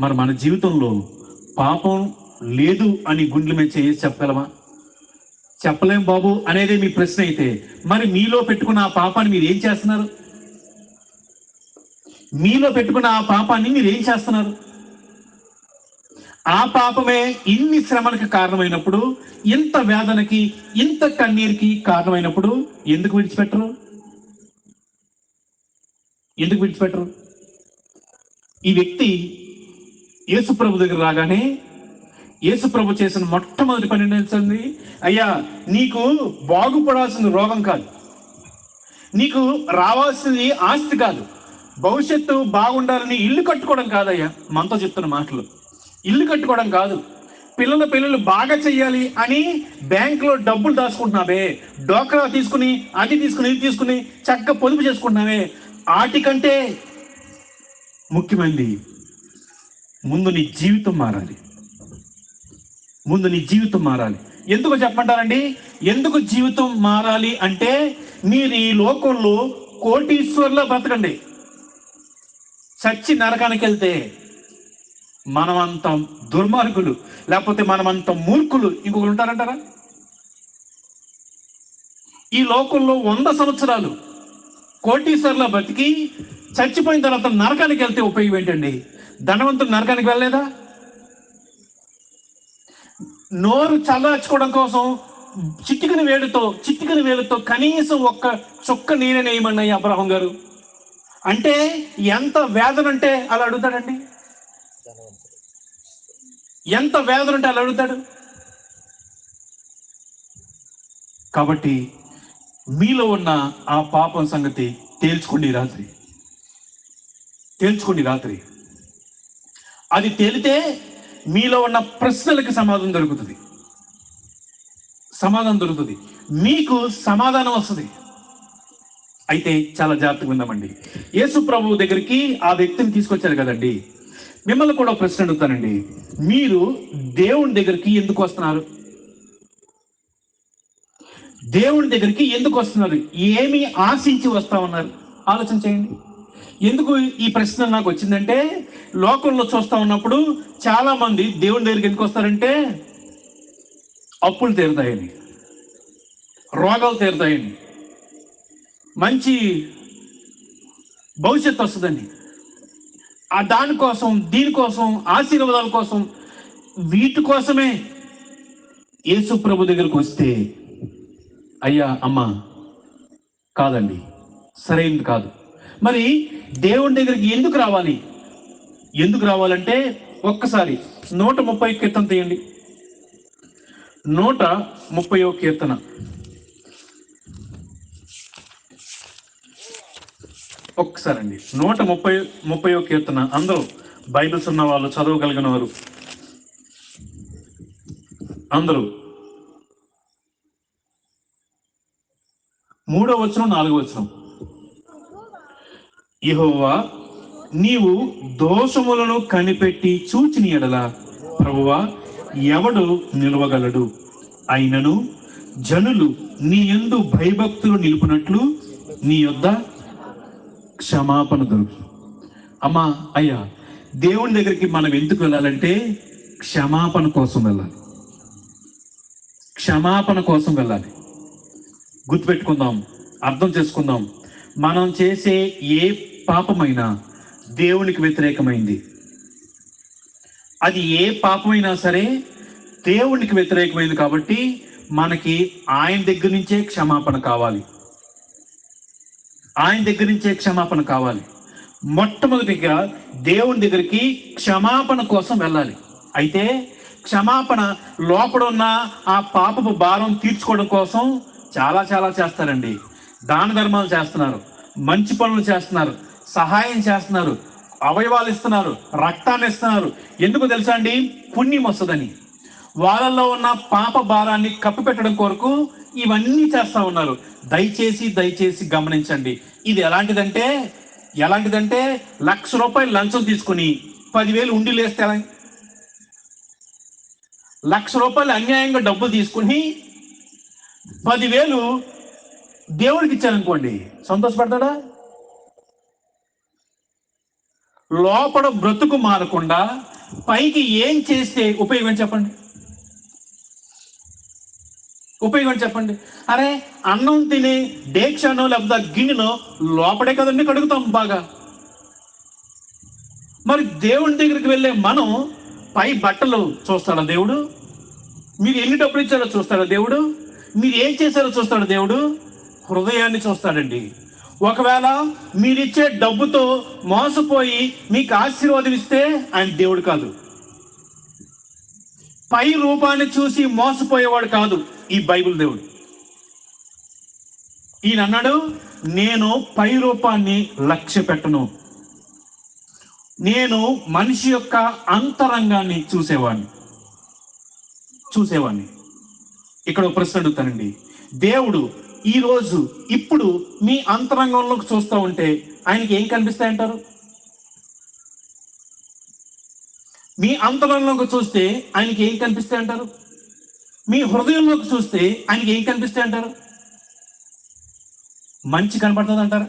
మరి మన జీవితంలో పాపం లేదు అని గుండెల మీద చేసి చెప్పగలమా? చెప్పలేం బాబు అనేదే మీ ప్రశ్న అయితే, మరి మీలో పెట్టుకున్న ఆ పాపాన్ని మీరు ఏం చేస్తున్నారు? ఆ పాపమే ఇన్ని శ్రమలకు కారణమైనప్పుడు, ఇంత వేదనకి, ఇంత కన్నీరుకి కారణమైనప్పుడు ఎందుకు విడిచిపెట్టరు? ఈ వ్యక్తి యేసుప్రభు దగ్గర రాగానే యేసుప్రభు చేసిన మొట్టమొదటి పని ఏంటండి? అయ్యా, నీకు బాగుపడాల్సిన రోగం కాదు, నీకు రావాల్సింది ఆస్తి కాదు, భవిష్యత్తు బాగుండాలని ఇల్లు కట్టుకోవడం కాదయ్యా. మనతో చెప్తున్న మాటలు ఇల్లు కట్టుకోవడం కాదు, పిల్లలు బాగా చెయ్యాలి అని బ్యాంకులో డబ్బులు దాచుకుంటున్నావే, డోక్రా తీసుకుని అది తీసుకుని ఇది తీసుకుని చక్కగా పొదుపు చేసుకుంటున్నావే, వాటికంటే ముఖ్యమైనది ముందు నీ జీవితం మారాలి. ఎందుకు చెప్పంటారండి? ఎందుకు జీవితం మారాలి అంటే, మీరు ఈ లోకంలో కోటీశ్వర్లో బ్రతకండి, చచ్చి నరకానికి వెళ్తే మనమంత దుర్మార్గులు, లేకపోతే మనమంత మూర్ఖులు ఇంకొకరు ఉంటారంటారా? ఈ లోకంలో 100 సంవత్సరాలు కోటీశ్వర్లో బతికి చచ్చిపోయిన తర్వాత నరకానికి వెళ్తే ఉపయోగం ఏంటండి? ధనవంతుడు నరకానికి వెళ్ళలేదా? నోరు చల్లార్చుకోవడం కోసం చిటికని వేలుతో కనీసం ఒక్క చుక్క నీరే నేయమన్నాయి అబ్రహాం గారు. అంటే ఎంత వేదన అంటే అలా అడుగుతాడండి? ఎంత వేదన ఉంటే అలా అడుగుతాడు? కాబట్టి మీలో ఉన్న ఆ పాపం సంగతి తేల్చుకోండి రాత్రి. అది తేలితే మీలో ఉన్న ప్రశ్నలకు సమాధానం దొరుకుతుంది, మీకు సమాధానం వస్తుంది. అయితే చాలా జాగ్రత్తగా విందామండి. యేసు ప్రభు దగ్గరికి ఆ వ్యక్తిని తీసుకొచ్చారు కదండి. మిమ్మల్ని కూడా ప్రశ్న అడుగుతానండి, మీరు దేవుని దగ్గరికి ఎందుకు వస్తున్నారు? ఏమి ఆశించి వస్తా ఉన్నారు? ఆలోచన చేయండి. ఎందుకు ఈ ప్రశ్న నాకు వచ్చిందంటే, లోకంలో చూస్తా ఉన్నప్పుడు చాలా మంది దేవుని దగ్గరికి ఎందుకు వస్తారంటే, అప్పులు తీరుతాయని, రోగాలు తీరుతాయని, మంచి భవిష్యత్తు వస్తుందని, దీనికోసం ఆశీర్వాదాల కోసం, వీటి కోసమే యేసు ప్రభు దగ్గరకు వస్తే, అయ్యా అమ్మా కాదండి, సరైనది కాదు. మరి దేవుని దగ్గరికి ఎందుకు రావాలంటే ఒక్కసారి 130 కీర్తన తీయండి. 130 కీర్తన ఒక్కసారి అండి. 130 కీర్తన. అందరూ బైబిల్స్ ఉన్న వాళ్ళు, చదవగలిగిన వారు అందరూ 3వ వచనం 4వ వచనం. యెహోవా, నీవు దోషములను కనిపెట్టి చూచిన ఎడల ప్రభువా ఎవడు నిలవగలడు? అయినను జనులు నీ యందు భయభక్తులు నిలుపునట్లు నీ యొద్ద క్షమాపణ దొరుకు. అమ్మా, అయ్యా, దేవుని దగ్గరికి మనం ఎందుకు వెళ్ళాలంటే క్షమాపణ కోసం వెళ్ళాలి. గుర్తుపెట్టుకుందాం, అర్థం చేసుకుందాం. మనం చేసే ఏ పాపమైనా దేవునికి వ్యతిరేకమైంది. అది ఏ పాపమైనా సరే దేవునికి వ్యతిరేకమైంది. కాబట్టి మనకి ఆయన దగ్గర నుంచే క్షమాపణ కావాలి. మొట్టమొదటిగా దేవుని దగ్గరికి క్షమాపణ కోసం వెళ్ళాలి. అయితే క్షమాపణ లోపల ఉన్న ఆ పాపపు భారం తీర్చుకోవడం కోసం చాలా చేస్తారండి. దాన ధర్మాలు చేస్తున్నారు, మంచి పనులు చేస్తున్నారు, సహాయం చేస్తున్నారు, అవయవాలు ఇస్తున్నారు, రక్తాన్ని ఇస్తున్నారు. ఎందుకు తెలుసా అండి? పుణ్యం వస్తుందని. వాళ్ళల్లో ఉన్న పాప భారాన్ని కప్పిపెట్టడం కొరకు ఇవన్నీ చేస్తా ఉన్నారు. దయచేసి దయచేసి గమనించండి. ఇది ఎలాంటిదంటే 1,00,000 లంచం తీసుకుని 10,000 ఉండి లేస్తే ఎలా? 1,00,000 రూపాయలు అన్యాయంగా డబ్బులు తీసుకుని 10,000 దేవుడికి ఇచ్చారనుకోండి, సంతోషపడతాడా? లోపల బ్రతుకు మారకుండా పైకి ఏం చేస్తే ఉపయోగం చెప్పండి? అరే, అన్నం తిని డేక్షనో లేకపోతే గిన్నెనో లోపడే కదండి కడుగుతాం బాగా. మరి దేవుడి దగ్గరికి వెళ్ళే మనం పై బట్టలు చూస్తాడా దేవుడు? మీరు ఎన్ని డబ్బులు ఇచ్చారో చూస్తాడా దేవుడు? మీరు ఏం చేశారో చూస్తాడా దేవుడు? హృదయాన్ని చూస్తాడండి. ఒకవేళ మీరిచ్చే డబ్బుతో మోసపోయి మీకు ఆశీర్వాదం ఇస్తే ఆయన దేవుడు కాదు. పై రూపాన్ని చూసి మోసపోయేవాడు కాదు ఈ బైబిల్ దేవుడు. ఈయన అన్నాడు, నేను పై రూపాన్ని లక్ష్య పెట్టను, నేను మనిషి యొక్క అంతరంగాన్ని చూసేవాడిని. ఇక్కడ ఒక ప్రశ్న అడుగుతానండి. దేవుడు ఈరోజు ఇప్పుడు మీ అంతరంగంలోకి చూస్తూ ఉంటే ఆయనకి ఏం కనిపిస్తాయంటారు? మీ అంతరంగంలోకి చూస్తే ఆయనకి ఏం కనిపిస్తాయంటారు? మీ హృదయంలోకి చూస్తే ఆయనకి ఏం కనిపిస్తాయంటారు? మంచి కనపడుతుంది అంటారా?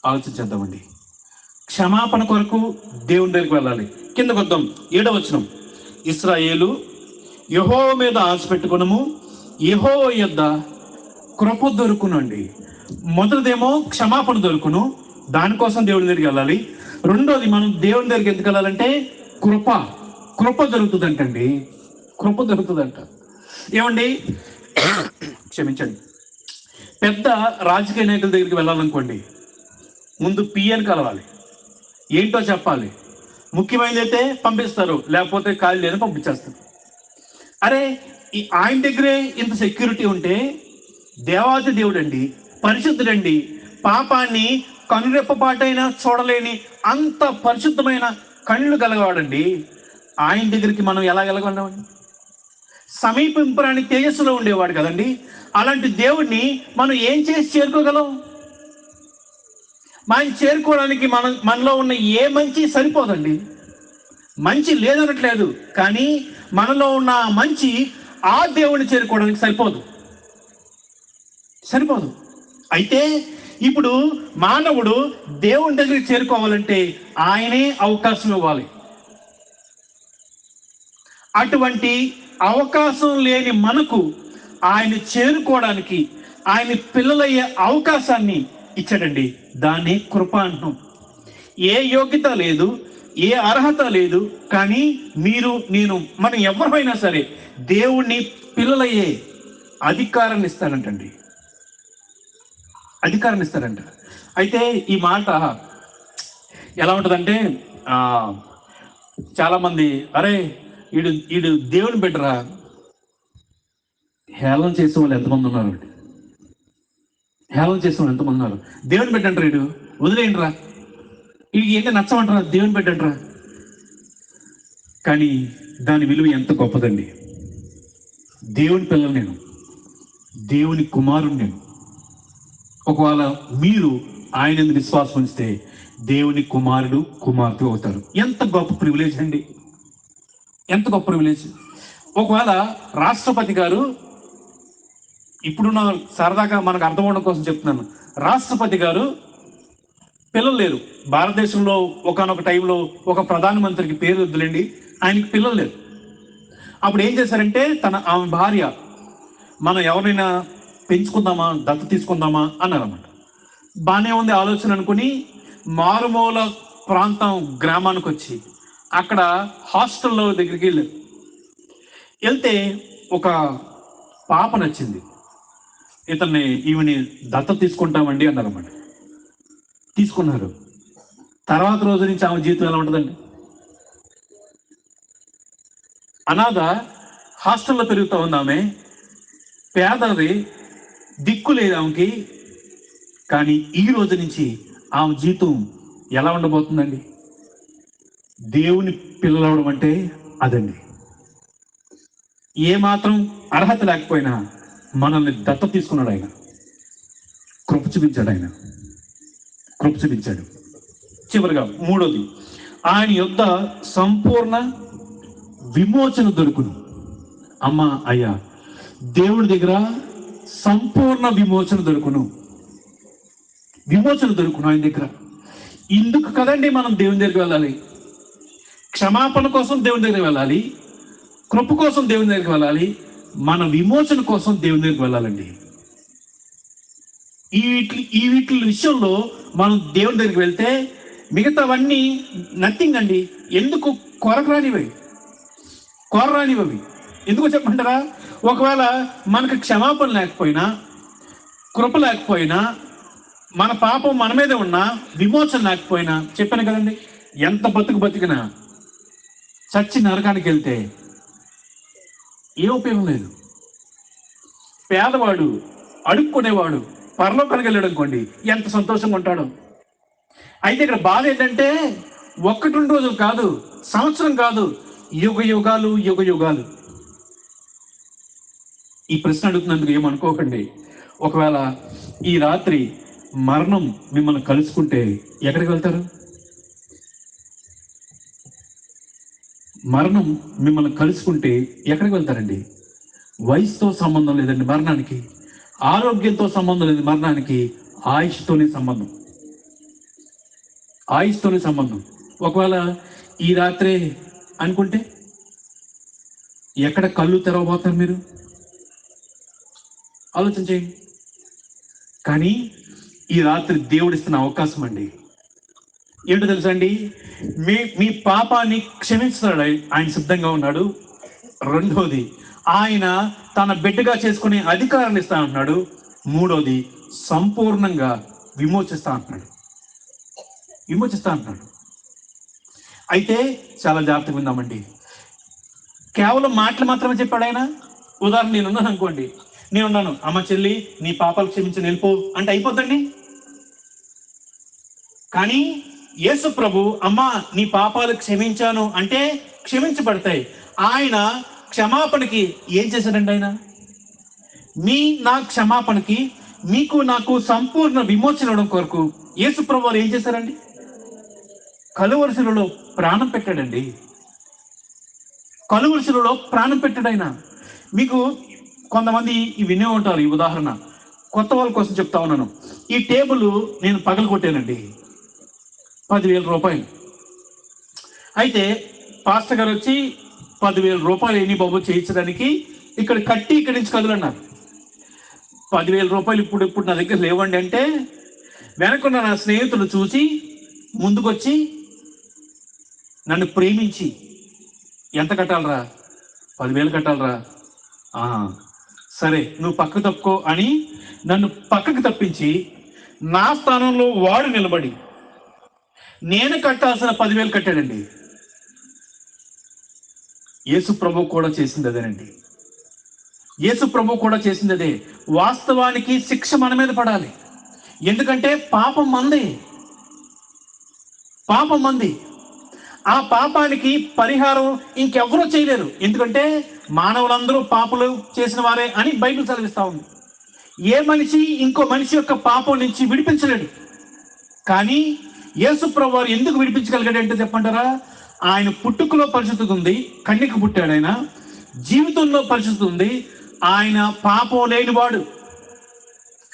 ఆలోచించేద్దామండి. క్షమాపణ కొరకు దేవుని దగ్గరికి వెళ్ళాలి. కిందకు వద్దాం. 7వ వచనం, ఇశ్రాయేలు యెహోవా మీద ఆశ పెట్టుకునము, యెహోవా యొద్ద కృప దొరుకునండి. మొదటిదేమో క్షమాపణ దొరుకును, దానికోసం దేవుని దగ్గరికి వెళ్ళాలి. రెండోది, మనం దేవుని దగ్గరికి ఎందుకు వెళ్ళాలంటే కృప దొరుకుతుందంటండి. కృప దొరుకుతుందంట. ఏమండి, క్షమించండి, పెద్ద రాజకీయ నాయకుల దగ్గరికి వెళ్ళాలనుకోండి, ముందు పిఎన్ కలవాలి, ఏంటో చెప్పాలి, ముఖ్యమైనది అయితే పంపిస్తారు, లేకపోతే ఖాళీ లేని పంపించేస్తారు. అరే, ఆయన దగ్గరే ఇంత సెక్యూరిటీ ఉంటే, దేవాది దేవుడండి, పరిశుద్ధుడండి, పాపాన్ని కనురెప్పపాటైనా చూడలేని అంత పరిశుద్ధమైన కళ్ళు కలగవాడండి, ఆయన దగ్గరికి మనం ఎలా వెళ్ళగలమండి? సమీపింపరాని తేజస్సులో ఉండేవాడు కదండి. అలాంటి దేవుడిని మనం ఏం చేసి చేరుకోగలం? మనం చేరుకోవడానికి మనలో ఉన్న ఏ మంచి సరిపోదండి. మంచి లేదనట్లేదు, కానీ మనలో ఉన్న మంచి ఆ దేవుడిని చేరుకోవడానికి సరిపోదు. అయితే ఇప్పుడు మానవుడు దేవుని దగ్గరికి చేరుకోవాలంటే ఆయనే అవకాశం ఇవ్వాలి. అటువంటి అవకాశం లేని మనకు ఆయన చేరుకోవడానికి, ఆయన పిల్లలయ్యే అవకాశాన్ని ఇచ్చాడండి. దాన్ని కృప అంటున్నాం. ఏ యోగ్యత లేదు, ఏ అర్హత లేదు, కానీ మీరు, నేను, మనం ఎవరైనా సరే దేవుణ్ణి పిల్లలయ్యే అధికారాన్ని ఇస్తారంట. అయితే ఈ మాట ఎలా ఉంటుందంటే, చాలామంది, అరే ఈడు దేవుని బిడ్డరా, హేళన చేసే వాళ్ళు ఎంతమంది ఉన్నారు? దేవుని బిడ్డ అంటారు, ఈడు వదిలేయండిరా, వీడికి ఏంటో నచ్చమంటారా, దేవుని బిడ్డ అంటారా. కానీ దాని విలువ ఎంత గొప్పదండి. దేవుని పిల్లలు నేను, దేవుని కుమారుడు నేను. ఒకవేళ మీరు ఆయన విశ్వాసం ఉంచితే దేవుని కుమారుడు, కుమార్తె అవుతారు. ఎంత గొప్ప ప్రివిలేజ్ అండి, ఎంత గొప్ప ప్రివిలేజ్. ఒకవేళ రాష్ట్రపతి గారు, ఇప్పుడున్న సరదాగా మనకు అర్థం అవడం కోసం చెప్తున్నాను, రాష్ట్రపతి గారు పిల్లలు లేరు. భారతదేశంలో ఒకనొక టైంలో ఒక ప్రధానమంత్రికి, పేరు వద్దులేండి, ఆయనకి పిల్లలు లేరు. అప్పుడు ఏం చేశారంటే, ఆమె భార్య, మనం ఎవరైనా పెంచుకుందామా, దత్తత తీసుకుందామా అన్నారన్నమాట. బాగానే ఉంది ఆలోచన అనుకుని మారుమూల ప్రాంతం గ్రామానికి వచ్చి అక్కడ హాస్టల్లో దగ్గరికి వెళ్తే ఒక పాప నచ్చింది. ఈమెని దత్తత తీసుకుంటామండి అన్నారన్నమాట. తీసుకున్నారు. తర్వాత రోజు నుంచి ఆమె జీవితం ఎలా ఉంటుందండి? అనాథ, హాస్టల్లో పెరుగుతూ ఉంది ఆమె, పేదది, దిక్కు లేదు ఆమెకి. కానీ ఈ రోజు నుంచి ఆమె జీవితం ఎలా ఉండబోతుందండి? దేవుని పిల్లలవడం అంటే అదండి. ఏమాత్రం అర్హత లేకపోయినా మనల్ని దత్త తీసుకున్నాడు ఆయన. కృప చూపించాడు ఆయన, కృప చూపించాడు. చివరిగా మూడోది, ఆయన యొద్ద సంపూర్ణ విమోచన దొరుకును. అమ్మ అయ్యా, దేవుడి దగ్గర సంపూర్ణ విమోచన దొరుకును, విమోచన దొరుకును ఆయన దగ్గర. ఇందుకు కదండి మనం దేవుని దగ్గరికి వెళ్ళాలి. క్షమాపణ కోసం దేవుని దగ్గరికి వెళ్ళాలి, కృప కోసం దేవుని దగ్గరికి వెళ్ళాలి, మన విమోచన కోసం దేవుని దగ్గరికి వెళ్ళాలండి. ఈ వీటి విషయంలో మనం దేవుని దగ్గరికి వెళ్తే మిగతావన్నీ నథింగ్ అండి. ఎందుకు కొరరానివి. ఎందుకు చెప్పమంటారా? ఒకవేళ మనకు క్షమాపణ లేకపోయినా, కృప లేకపోయినా, మన పాపం మన మీదే ఉన్నా, విమోచన లేకపోయినా, చెప్పాను కదండి, ఎంత బతికినా చచ్చి నరకానికి వెళ్తే ఏ ఉపయోగం లేదు. పేదవాడు, అడుక్కునేవాడు పరలోకానికి వెళ్ళాడు అనుకోండి, ఎంత సంతోషంగా ఉంటాడు. అయితే ఇక్కడ బాధ ఏంటంటే 1-2 రోజులు కాదు, సంవత్సరం కాదు, యుగాలు. ఈ ప్రశ్న అడుగుతున్నందుకు ఏమనుకోకండి. ఒకవేళ ఈ రాత్రి మరణం మిమ్మల్ని కలుసుకుంటే ఎక్కడికి వెళ్తారు? మరణం మిమ్మల్ని కలుసుకుంటే ఎక్కడికి వెళ్తారండి? వయసుతో సంబంధం లేదండి మరణానికి, ఆరోగ్యంతో సంబంధం లేదు మరణానికి, ఆయుష్తోనే సంబంధం. ఒకవేళ ఈ రాత్రే అనుకుంటే ఎక్కడ కళ్ళు తెరవబోతారు మీరు? ఆలోచన చేయండి. కానీ ఈ రాత్రి దేవుడిస్తున్న అవకాశం అండి. ఏంటో తెలుసా అండి, మీ పాపాన్ని క్షమించుతాడు ఆయన సిద్ధంగా ఉన్నాడు. రెండోది, ఆయన తన బిడ్డగా చేసుకునే అధికారాన్ని ఇస్తా అంటున్నాడు. మూడోది, సంపూర్ణంగా విమోచిస్తా అంటున్నాడు. అయితే చాలా జాగ్రత్తగా ఉందామండి. కేవలం మాటలు మాత్రమే చెప్పాడు ఆయన. ఉదాహరణ నేనున్నాను అనుకోండి, నేనున్నాను, అమ్మ చెల్లి నీ పాపాలు క్షమించి వెళ్ళిపో అంటే అయిపోద్దండి. కానీ యేసు ప్రభు అమ్మ నీ పాపాలు క్షమించాను అంటే క్షమించబడతాయి. ఆయన క్షమాపణకి ఏం చేశాడండి? ఆయన నా క్షమాపణకి, మీకు నాకు సంపూర్ణ విమోచన ఇవ్వడం కొరకు యేసు ప్రభు వారు ఏం చేశారండి? కలువరి శిలువలో ప్రాణం పెట్టాడండి. ఆయన. మీకు కొంతమంది వినే ఉంటారు. ఈ ఉదాహరణ కొత్త వాళ్ళ కోసం చెప్తా ఉన్నాను. ఈ టేబుల్ నేను పగలు కొట్టానండి, 10,000 రూపాయలు. అయితే పాస్టర్ గారు వచ్చి 10,000 రూపాయలు ఎన్ని బాబు చేయించడానికి ఇక్కడ కట్టి ఇక్కడి నుంచి కదులన్నారు. 10,000 రూపాయలు ఇప్పుడు నా దగ్గర లేవండి అంటే, వెనకున్న నా స్నేహితులు చూసి ముందుకొచ్చి నన్ను ప్రేమించి, ఎంత కట్టాలరా? 10,000 కట్టాలరా? సరే నువ్వు పక్కకు తప్పుకో అని నన్ను పక్కకు తప్పించి నా స్థానంలో వాడు నిలబడి నేను కట్టాల్సిన 10,000 కట్టాడండి. యేసు ప్రభు కూడా చేసింది అదే. వాస్తవానికి శిక్ష మన మీద పడాలి. ఎందుకంటే పాపం మంది. ఆ పాపానికి పరిహారం ఇంకెవరూ చేయలేరు. ఎందుకంటే మానవులందరూ పాపలు చేసిన వారే అని బైబిల్ చదివిస్తా ఉంది. ఏ మనిషి ఇంకో మనిషి యొక్క పాపం నుంచి విడిపించలేడు. కానీ యేసు ప్రభు వారు ఎందుకు విడిపించగలిగాడంటే చెప్పంటారా? ఆయన పుట్టుకలో పరిశుద్ధత ఉంది, కన్యక పుట్టాడు. ఆయన జీవితంలో పరిశుద్ధత ఉంది, ఆయన పాపం లేనివాడు.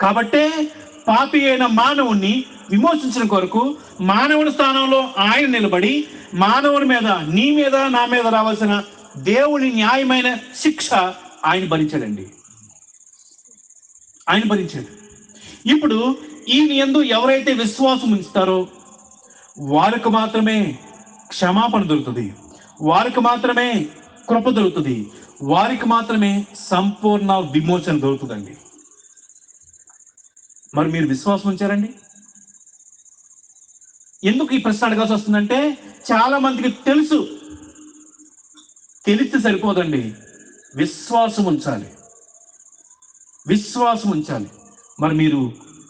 కాబట్టే పాపి అయిన మానవుణ్ణి విమోచించిన కొరకు మానవుని స్థానంలో ఆయన నిలబడి మానవుని మీద, నీ మీద, నా మీద రావాల్సిన దేవుని న్యాయమైన శిక్ష ఆయన భరించాడండి. ఇప్పుడు ఈయన యందు ఎవరైతే విశ్వాసం ఉంచుతారో వారికి మాత్రమే క్షమాపణ దొరుకుతుంది, వారికి మాత్రమే కృప దొరుకుతుంది, వారికి మాత్రమే సంపూర్ణ విమోచన దొరుకుతుందండి. మరి మీరు విశ్వాసం ఉంచారండి? ఎందుకు ఈ ప్రశ్న అడగాల్సి వస్తుందంటే, చాలా మందికి తెలిస్తే సరిపోదండి, విశ్వాసం ఉంచాలి. మరి మీరు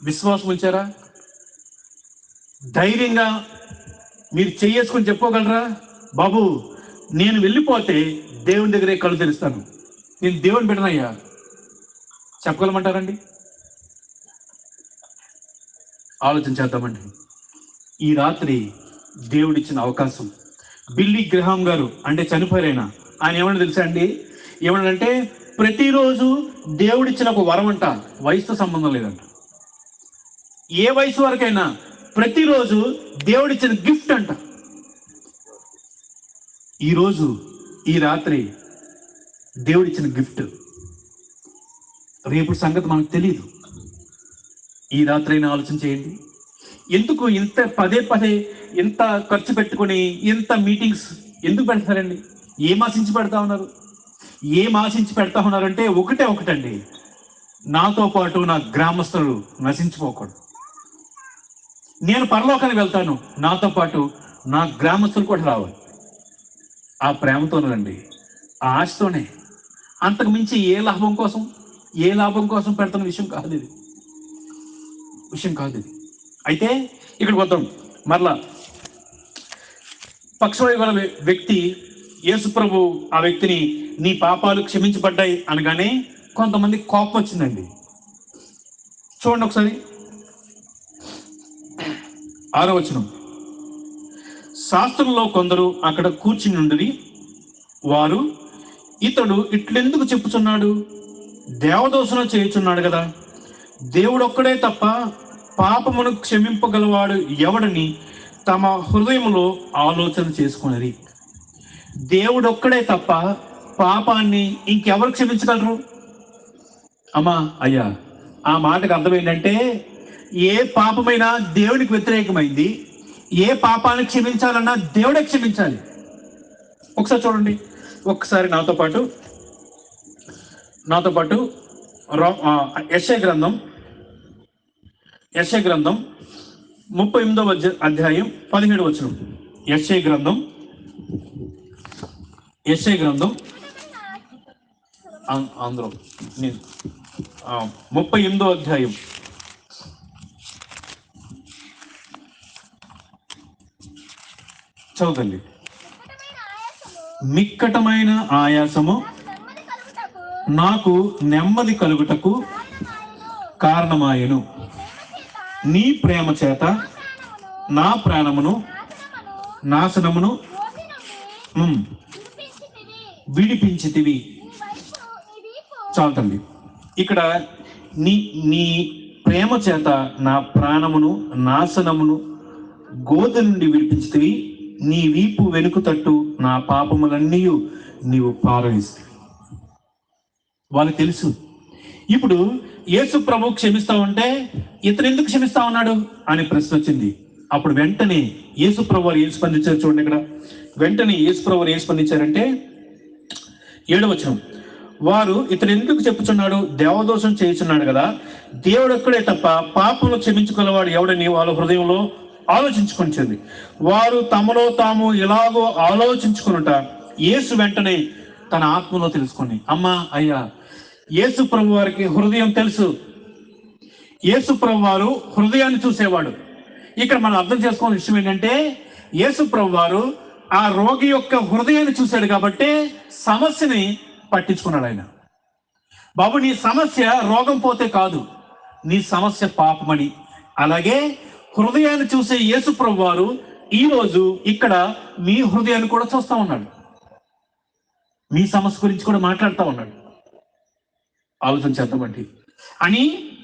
విశ్వాసం ఉంచారా? ధైర్యంగా మీరు చేసుకొని చెప్పుకోగలరా? బాబు నేను వెళ్ళిపోతే దేవుని దగ్గరే కళ్ళు తెరుస్తాను. నేను దేవుని బిడ్డనయ్యా చెప్పగలమంటారండి? ఆలోచన చేద్దామండి. ఈ రాత్రి దేవుడిచ్చిన అవకాశం. బిల్లీ గ్రహాం గారు అంటే చనిపోయారైనా, ఆయన ఏమన్నా తెలుసా అండి? ఏమన్నాడంటే ప్రతిరోజు దేవుడిచ్చిన ఒక వరం అంట, వయసుతో సంబంధం లేదంట. ఏ వయసు వరకైనా ప్రతిరోజు దేవుడిచ్చిన గిఫ్ట్ అంట. ఈరోజు ఈ రాత్రి దేవుడిచ్చిన గిఫ్ట్. రేపు సంగతి మనకు తెలియదు. ఈ రాత్రి అయినా ఆలోచన చేయండి. ఎందుకు ఇంత పదే పదే ఇంత ఖర్చు పెట్టుకొని ఇంత మీటింగ్స్ ఎందుకు పెడతారండి? ఏం ఆశించి పెడతా ఉన్నారు? ఏం ఆశించి పెడతా ఉన్నారంటే ఒకటండి, నాతో పాటు నా గ్రామస్తులు నశించిపోకూడదు. నేను పరలోకానికి వెళ్తాను, నాతో పాటు నా గ్రామస్తులు కూడా రావాలి. ఆ ప్రేమతోనండి, ఆ ఆశతోనే. అంతకు మించి ఏ లాభం కోసం పెడుతున్న విషయం కాదు ఇది. అయితే ఇక్కడికి వద్దాం. మరలా పక్షవాయు గల వ్యక్తి యేసు ప్రభు ఆ వ్యక్తిని నీ పాపాలు క్షమించబడ్డాయి అనగానే కొంతమంది కోపం వచ్చిందండి. చూడండి ఒకసారి 6వ వచనం. శాస్త్రంలో కొందరు అక్కడ కూర్చుని ఉండేది. వారు, ఇతడు ఇట్లెందుకు చెప్పుచున్నాడు? దేవదోషణ చేయుచున్నాడు కదా. దేవుడొక్కడే తప్ప పాపమును క్షమింపగలవాడు ఎవడని తమ హృదయంలో ఆలోచన చేసుకున్నది. దేవుడొక్కడే తప్ప పాపాన్ని ఇంకెవరు క్షమించగలరు? అమ్మా అయ్యా, ఆ మాటకు అర్థం ఏంటంటే ఏ పాపమైనా దేవునికి వ్యతిరేకమైంది. ఏ పాపాన్ని క్షమించాలన్నా దేవుడే క్షమించాలి. ఒకసారి చూడండి, ఒక్కసారి నాతో పాటు యెషయా గ్రంథం 38వ అధ్యాయం 17వ వచనం. యెషయా గ్రంథం 38వ అధ్యాయం చదువుతండి. మిక్కటమైన ఆయాసము నాకు నెమ్మది కలుగుటకు కారణమాయెను. నీ ప్రేమ చేత నా ప్రాణమును నాశనమును విడిపించితివి. చాలుతండి. ఇక్కడ నీ ప్రేమ చేత నా ప్రాణమును నాశనమును గోధ నుండి విడిపించితివి. నీ వీపు వెనుక తట్టు నా పాపములన్నీ నీవు పారవేసి. వాళ్ళకి తెలుసు. ఇప్పుడు యేసు ప్రభు క్షమిస్తా ఉంటే ఇతను ఎందుకు క్షమిస్తా ఉన్నాడు అని ప్రశ్న వచ్చింది. అప్పుడు వెంటనే యేసు ప్రభు వారు ఏం స్పందించారు చూడండి. ఇక్కడ వెంటనే యేసు ప్రభు వారు ఏం స్పందించారంటే 7వ వచనం. వారు ఇతను ఎందుకు చెప్పుచున్నాడు? దేవదోషం చేయుచున్నాడు కదా. దేవుడు ఒక్కడే తప్ప పాపములు క్షమించుకున్నవాడు ఎవడని వాళ్ళ హృదయంలో ఆలోచించుకొనింది. వారు తమలో తాము ఇలాగో ఆలోచించుకునుట యేసు వెంటనే తన ఆత్మలో తెలుసుకొని, అమ్మా అయ్యా, యేసు ప్రభు వారికి హృదయం తెలుసు. యేసు ప్రభు వారు హృదయాన్ని చూసేవాడు. ఇక్కడ మనం అర్థం చేసుకోవాల్సిన విషయం ఏంటంటే యేసు ప్రభు వారు ఆ రోగి యొక్క హృదయాన్ని చూశాడు కాబట్టి సమస్యని పట్టించుకున్నాడు. ఆయన, బాబు నీ సమస్య రోగం పోతే కాదు, నీ సమస్య పాపమని. అలాగే హృదయాన్ని చూసే యేసు ప్రభు వారు ఈరోజు ఇక్కడ మీ హృదయాన్ని కూడా చూస్తా ఉన్నాడు. మీ సమస్య గురించి కూడా మాట్లాడుతూ ఉన్నాడు. ఆలోచన చేద్దామండి అని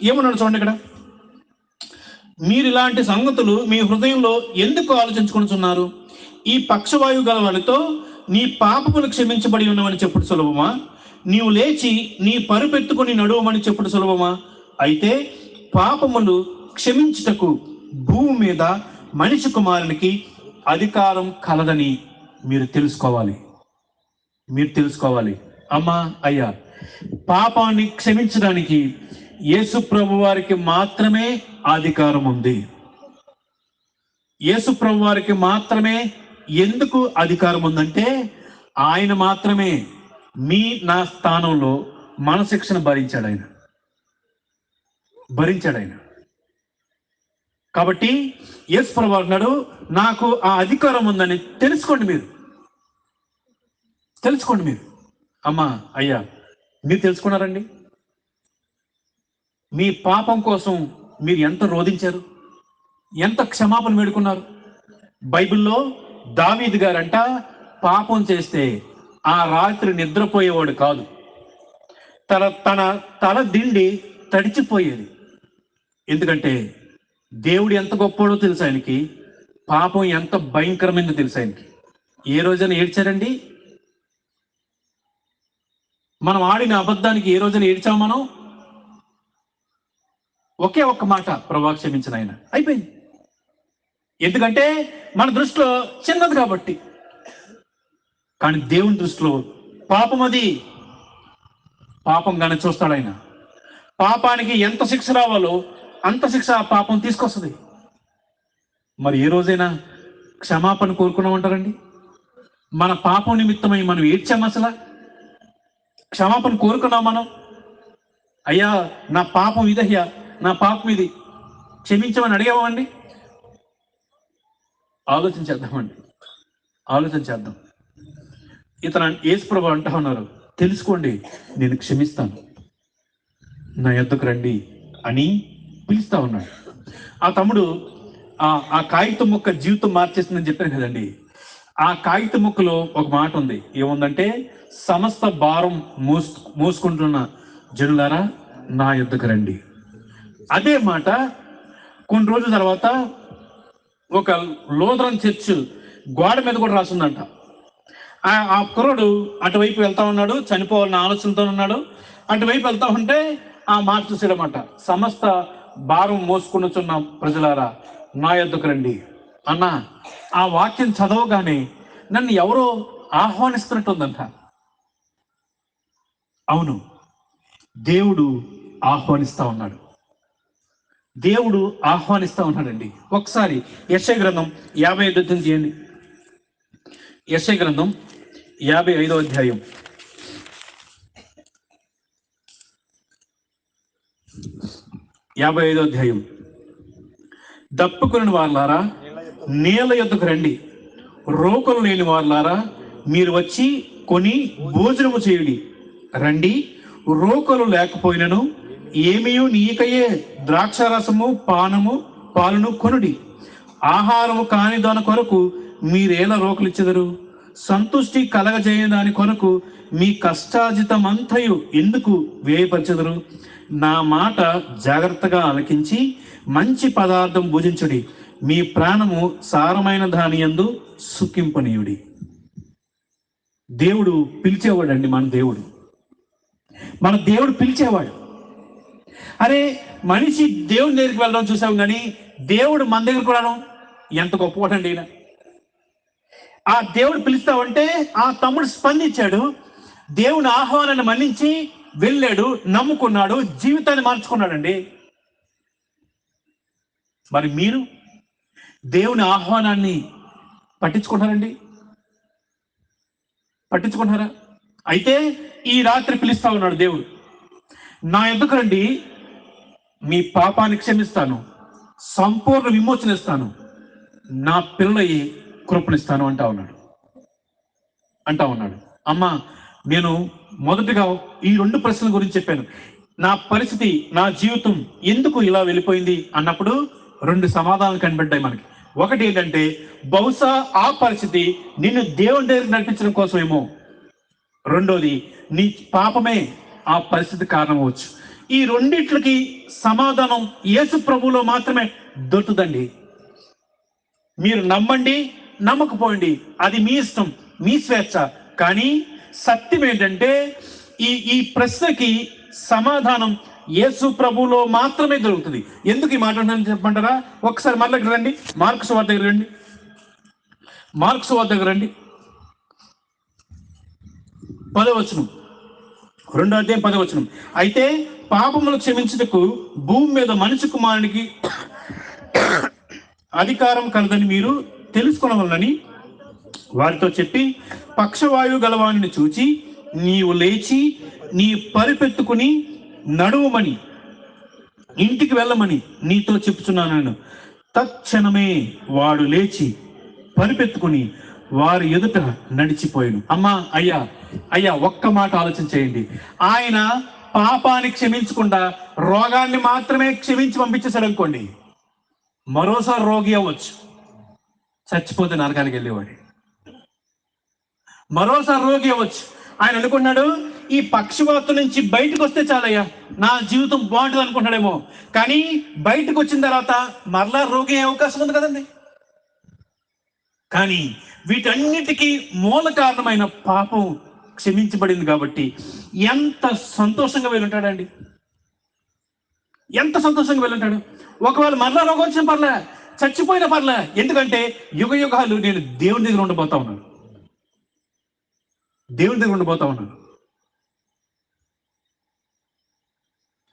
ఏమన్నాడు చూడండి. ఇక్కడ మీరు ఇలాంటి సంగతులు మీ హృదయంలో ఎందుకు ఆలోచించుకుంటున్నారు? ఈ పక్షవాయువు గల వారితో నీ పాపములు క్షమించబడి ఉన్నవని చెప్పుడు సులభమా? నీవు లేచి నీ పరుపెత్తుకొని నడువమని చెప్పుడు సులభమా? అయితే పాపములు క్షమించుటకు భూమి మీద మనిషి కుమారునికి అధికారం కలదని మీరు తెలుసుకోవాలి. అమ్మా అయ్యా, పాపాన్ని క్షమించడానికి యేసు ప్రభు వారికి మాత్రమే అధికారం ఉంది. యేసు ప్రభు వారికి మాత్రమే ఎందుకు అధికారం ఉందంటే ఆయన మాత్రమే నా స్థానంలో మన శిక్షణ భరించాడు ఆయన. కాబట్టి యేసు ప్రభు అన్నాడు, నాకు ఆ అధికారం ఉందని తెలుసుకోండి. మీరు తెలుసుకోండి మీరు. అమ్మా, అయ్యా, మీరు తెలుసుకున్నారండి? మీ పాపం కోసం మీరు ఎంత రోధించారు, ఎంత క్షమాపణ వేడుకున్నారు? బైబిల్లో దావీదు గారంట పాపం చేస్తే ఆ రాత్రి నిద్రపోయేవాడు కాదు. తన తల దిండి తడిచిపోయేది. ఎందుకంటే దేవుడు ఎంత గొప్పోడో తెలుసు ఆయనకి, పాపం ఎంత భయంకరమైందో తెలుసు ఆయనకి. ఏ రోజైనా ఏడ్చారండి? మనం ఆడిన అబద్ధానికి ఏ రోజైనా ఏడ్చాము మనం? ఒకే ఒక్క మాట, ప్రభా క్షమించిన ఆయన, అయిపోయింది. ఎందుకంటే మన దృష్టిలో చిన్నది కాబట్టి. కానీ దేవుని దృష్టిలో పాపం అది పాపంగానే చూస్తాడు ఆయన. పాపానికి ఎంత శిక్ష రావాలో అంత శిక్ష ఆ పాపం తీసుకొస్తుంది. మరి ఏ రోజైనా క్షమాపణ కోరుకున్నామంటారండి? మన పాపం నిమిత్తమై మనం ఏడ్చాం? అసలు క్షమాపణ కోరుకున్నాం మనం? అయ్యా, నా పాపం ఇదయ్యా, నా పాపం ఇది, క్షమించమని అడిగామండి? ఆలోచన చేద్దాం. ఇతను యేసుప్రభు అంటా ఉన్నారు, తెలుసుకోండి, నేను క్షమిస్తాను, నా యొద్దకు రండి అని పిలుస్తా ఉన్నాడు. ఆ తమ్ముడు ఆ కాగితం ముక్క జీవితం మార్చేస్తుందని చెప్పాను కదండి. ఆ కాగితం ముక్కలో ఒక మాట ఉంది. ఏముందంటే, సమస్త భారం మోసుకుంటున్న జనులారా నా యొద్దకు రండి. అదే మాట కొన్ని రోజుల తర్వాత ఒక లోదరన్ చర్చ్ గోడ మీద కూడా రాసిందంట. ఆ కుర్రాడు అటువైపు వెళ్తా ఉన్నాడు, చనిపోవాలన్న ఆలోచనతో ఉన్నాడు. అటువైపు వెళ్తా ఉంటే ఆ మాట చూసాడన్నమాట, సమస్త భారం మోసుకున్న ప్రజలారా నా యొద్దకు రండి అన్న. ఆ వాక్యం చదవగానే నన్ను ఎవరో ఆహ్వానిస్తున్నట్టుందంట. అవును, దేవుడు ఆహ్వానిస్తా ఉన్నాడు. దేవుడు ఆహ్వానిస్తా ఉన్నాడండి. ఒకసారి యెషయా గ్రంథం 55 అధ్యాయం చేయండి. యెషయా గ్రంథం 55వ అధ్యాయం. దప్పుకొని వారులారా నేల యొద్దకు రండి, రోకలు లేని వారులారా మీరు వచ్చి కొని భోజనము చేయుడి. రండి, రోకలు లేకపోయినను ఏమీయు నీకయే ద్రాక్షారసము పాలును కొనుడి. ఆహారము కాని దాని కొరకు మీరేలా రోకలు ఇచ్చెదరు? సంతుష్టి కలగజేయ దాని కొరకు మీ కష్టాజితమంతయు ఎందుకు వ్యయపరచెదరు? నా మాట జాగ్రత్తగా ఆలకించి మంచి పదార్థం భుజించుడి. మీ ప్రాణము సారమైన దాని యందు సుఖింపనీయుడి. దేవుడు పిలిచేవాడండి. మన దేవుడు పిలిచేవాడు. అరే, మనిషి దేవుని దగ్గరికి వెళ్ళడం చూసాం, కానీ దేవుడు మన దగ్గరకు రావడం ఎంత గొప్పవాడండి ఈయన. ఆ దేవుడు పిలుస్తామంటే ఆ తమ్ముడు స్పందించాడు. దేవుని ఆహ్వానాన్ని మన్నించి వెళ్ళాడు, నమ్ముకున్నాడు, జీవితాన్ని మార్చుకున్నాడండి. మరి మీరు దేవుని ఆహ్వానాన్ని పట్టించుకుంటారా? అయితే ఈ రాత్రి పిలుస్తా ఉన్నాడు దేవుడు, నా యొద్దకు రండి, మీ పాపాన్ని క్షమిస్తాను, సంపూర్ణ విమోచన ఇస్తాను, నా పిల్లలయ్యి కృపణిస్తాను అంటా ఉన్నాడు. అమ్మా, నేను మొదటగా ఈ 2 ప్రశ్నల గురించి చెప్పాను. నా పరిస్థితి, నా జీవితం ఎందుకు ఇలా వెళ్ళిపోయింది అన్నప్పుడు 2 సమాధానాలు కనిపెట్టాయి మనకి. ఒకటి ఏంటంటే, బహుశా ఆ పరిస్థితి నిన్ను దేవుని దగ్గరికి నడిపించడం కోసమేమో. రెండోది, నీ పాపమే ఆ పరిస్థితి కారణం అవ్వచ్చు. ఈ రెండిట్లకి సమాధానం యేసు ప్రభువులో మాత్రమే దొరుకుతుందండి. మీరు నమ్మండి, నమ్మకపోండి, అది మీ ఇష్టం, మీ స్వేచ్ఛ. కానీ సత్యం ఏంటంటే, ఈ ప్రశ్నకి సమాధానం యేసు ప్రభువులో మాత్రమే దొరుకుతుంది. ఎందుకు ఈ మాట చెప్పమంటారా? ఒకసారి మళ్ళీ రండి, మార్కు సువార్త దగ్గర రండి. 10వ వచనం, 2వ అధ్యాయం 10వ వచనం. అయితే పాపములు క్షమించుటకు భూమి మీద మనిషి కుమారునికి అధికారం కలదని మీరు తెలుసుకొనవలనని వారితో చెప్పి, పక్షవాయువు గలవాణిని చూచి నీవు లేచి నీ పరిపెత్తుకుని నడువమని, ఇంటికి వెళ్ళమని నీతో చెప్పుచున్నాను. తక్షణమే వాడు లేచి పరిపెత్తుకుని వారి ఎదుట నడిచిపోయాను. అమ్మా, అయ్యా, అయ్యా, ఒక్క మాట ఆలోచన చేయండి. ఆయన పాపాన్ని క్షమించకుండా రోగాన్ని మాత్రమే క్షమించి పంపించేశాడు అనుకోండి, మరోసారి రోగి అవ్వచ్చు, చచ్చిపోతే నరకానికి వెళ్ళేవాడు. మరోసారి రోగి అవ్వచ్చు. ఆయన అనుకున్నాడు, ఈ పక్షవాతం నుంచి బయటకు వస్తే చాలయ్యా, నా జీవితం బాగుంటుంది అనుకుంటాడేమో. కానీ బయటకు వచ్చిన తర్వాత మరలా రోగి అయ్యే అవకాశం ఉంది కదండి. కానీ వీటన్నిటికీ మూల కారణమైన పాపం క్షమించబడింది కాబట్టి ఎంత సంతోషంగా వెళ్ళుంటాడండి, ఎంత సంతోషంగా వెళ్ళుంటాడు. ఒకవేళ మరలా రోగం వచ్చిన పర్లే, చచ్చిపోయిన పర్లే, ఎందుకంటే యుగ యుగాలు నేను దేవుని దగ్గర ఉండబోతా ఉన్నాను, దేవుని దగ్గర ఉండబోతా ఉన్నాను.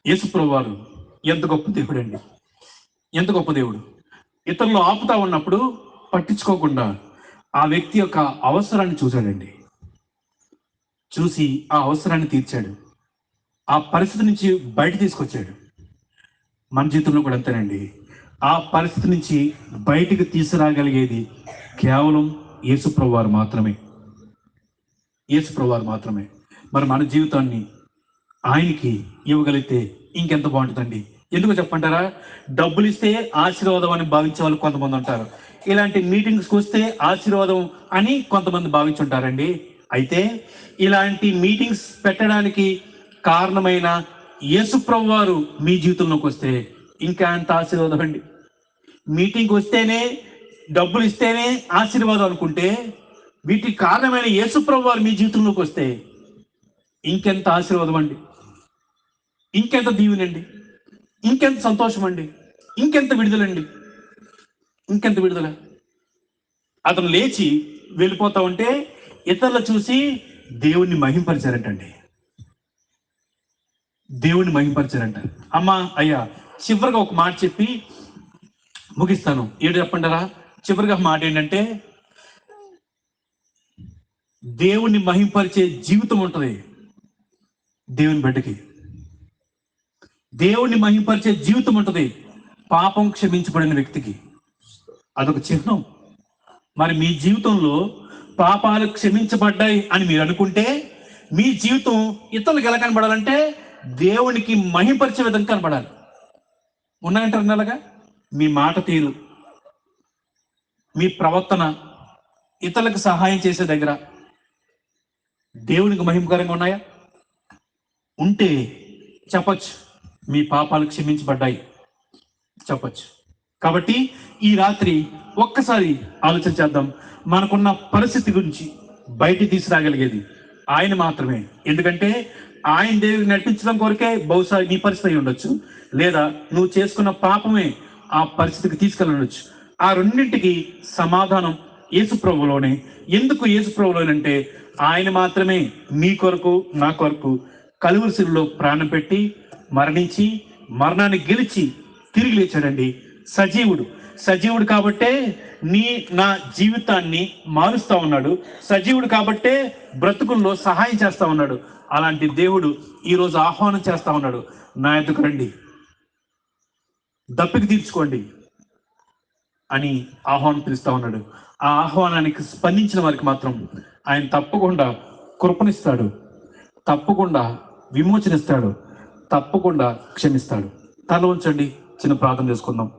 యేసుప్రభువు వారు ఎంత గొప్ప దేవుడు అండి, ఎంత గొప్ప దేవుడు. ఇతరులు ఆపుతా ఉన్నప్పుడు పట్టించుకోకుండా ఆ వ్యక్తి యొక్క అవసరాన్ని చూశాడండి. చూసి ఆ అవసరాన్ని తీర్చాడు, ఆ పరిస్థితి నుంచి బయట తీసుకొచ్చాడు. మన జీవితంలో కూడా అంతేనండి. ఆ పరిస్థితి నుంచి బయటికి తీసుకురాగలిగేది కేవలం యేసుప్రభువు వారు మాత్రమే, యేసుప్రభువు వారు మాత్రమే. మరి మన జీవితాన్ని ఆయనకి ఇవ్వగలిగితే ఇంకెంత బాగుంటుందండి. ఎందుకు చెప్పంటారా? డబ్బులు ఇస్తే ఆశీర్వాదం అని భావించే వాళ్ళు కొంతమంది ఉంటారు. ఇలాంటి మీటింగ్స్కి వస్తే ఆశీర్వాదం అని కొంతమంది భావించుంటారండి. అయితే ఇలాంటి మీటింగ్స్ పెట్టడానికి కారణమైన యేసుప్రభువు వారు మీ జీవితంలోకి వస్తే ఇంకా ఎంత ఆశీర్వాదం అండి. మీటింగ్కి వస్తేనే, డబ్బులు ఇస్తేనే ఆశీర్వాదం అనుకుంటే, వీటికి కారణమైన యేసుప్రభువు వారు మీ జీవితంలోకి వస్తే ఇంకెంత ఆశీర్వాదం అండి, ఇంకెంత దీవెనండి, ఇంకెంత సంతోషం అండి, ఇంకెంత విడుదలండి, ఇంకెంత విడుదల. అతను లేచి వెళ్ళిపోతా ఉంటే ఇతరులు చూసి దేవుణ్ణి మహింపరిచారంటండి, దేవుణ్ణి మహింపరిచారంట. అమ్మా, అయ్యా, చివరిగా ఒక మాట చెప్పి ముగిస్తాను. ఏడు చెప్పంటారా? చివరిగా మాట ఏంటంటే, దేవుణ్ణి మహింపరిచే జీవితం ఉంటుంది దేవుని బిడ్డకి. దేవుణ్ణి మహింపరిచే జీవితం ఉంటుంది పాపం క్షమించబడిన వ్యక్తికి. అదొక చిహ్నం. మరి మీ జీవితంలో పాపాలు క్షమించబడ్డాయి అని మీరు అనుకుంటే మీ జీవితం ఇతరులకు ఎలా కనబడాలంటే దేవునికి మహింపరిచే విధంగా కనబడాలి. ఉన్నాయంటారు అలాగా? మీ మాట తీరు, మీ ప్రవర్తన, ఇతరులకు సహాయం చేసే దగ్గర దేవునికి మహిమకరంగా ఉన్నాయా? ఉంటే చెప్పచ్చు, మీ పాపాలు క్షమించబడ్డాయి చెప్పచ్చు. కాబట్టి ఈ రాత్రి ఒక్కసారి ఆలోచన చేద్దాం. మనకున్న పరిస్థితి గురించి బయట తీసుకురాగలిగేది ఆయన మాత్రమే. ఎందుకంటే ఆయన దేవుడిని నడిపించడం కొరకే బహుశా నీ పరిస్థితి అయి ఉండొచ్చు, లేదా నువ్వు చేసుకున్న పాపమే ఆ పరిస్థితికి తీసుకెళ్ళవచ్చు. ఆ రెండింటికి సమాధానం యేసుప్రభువులోనే. ఎందుకు యేసుప్రభువులోనంటే ఆయన మాత్రమే మీ కొరకు, నా కొరకు కలువరి శిలువలో ప్రాణం పెట్టి మరణించి మరణాన్ని గెలిచి తిరిగి లేచాడండి. సజీవుడు. సజీవుడు కాబట్టే నా జీవితాన్ని మారుస్తా ఉన్నాడు. సజీవుడు కాబట్టే బ్రతుకుల్లో సహాయం చేస్తా ఉన్నాడు. అలాంటి దేవుడు ఈరోజు ఆహ్వానం చేస్తా ఉన్నాడు, నా ఎదుకు రండి, దప్పిక తీర్చుకోండి అని ఆహ్వానం పిలుస్తా ఉన్నాడు. ఆ ఆహ్వానానికి స్పందించిన వారికి మాత్రం ఆయన తప్పకుండా కృపనిస్తాడు, తప్పకుండా విమోచనిస్తాడు, తప్పకుండా క్షమిస్తాడు. తల ఉంచండి, చిన్న ప్రార్థన చేసుకుందాం.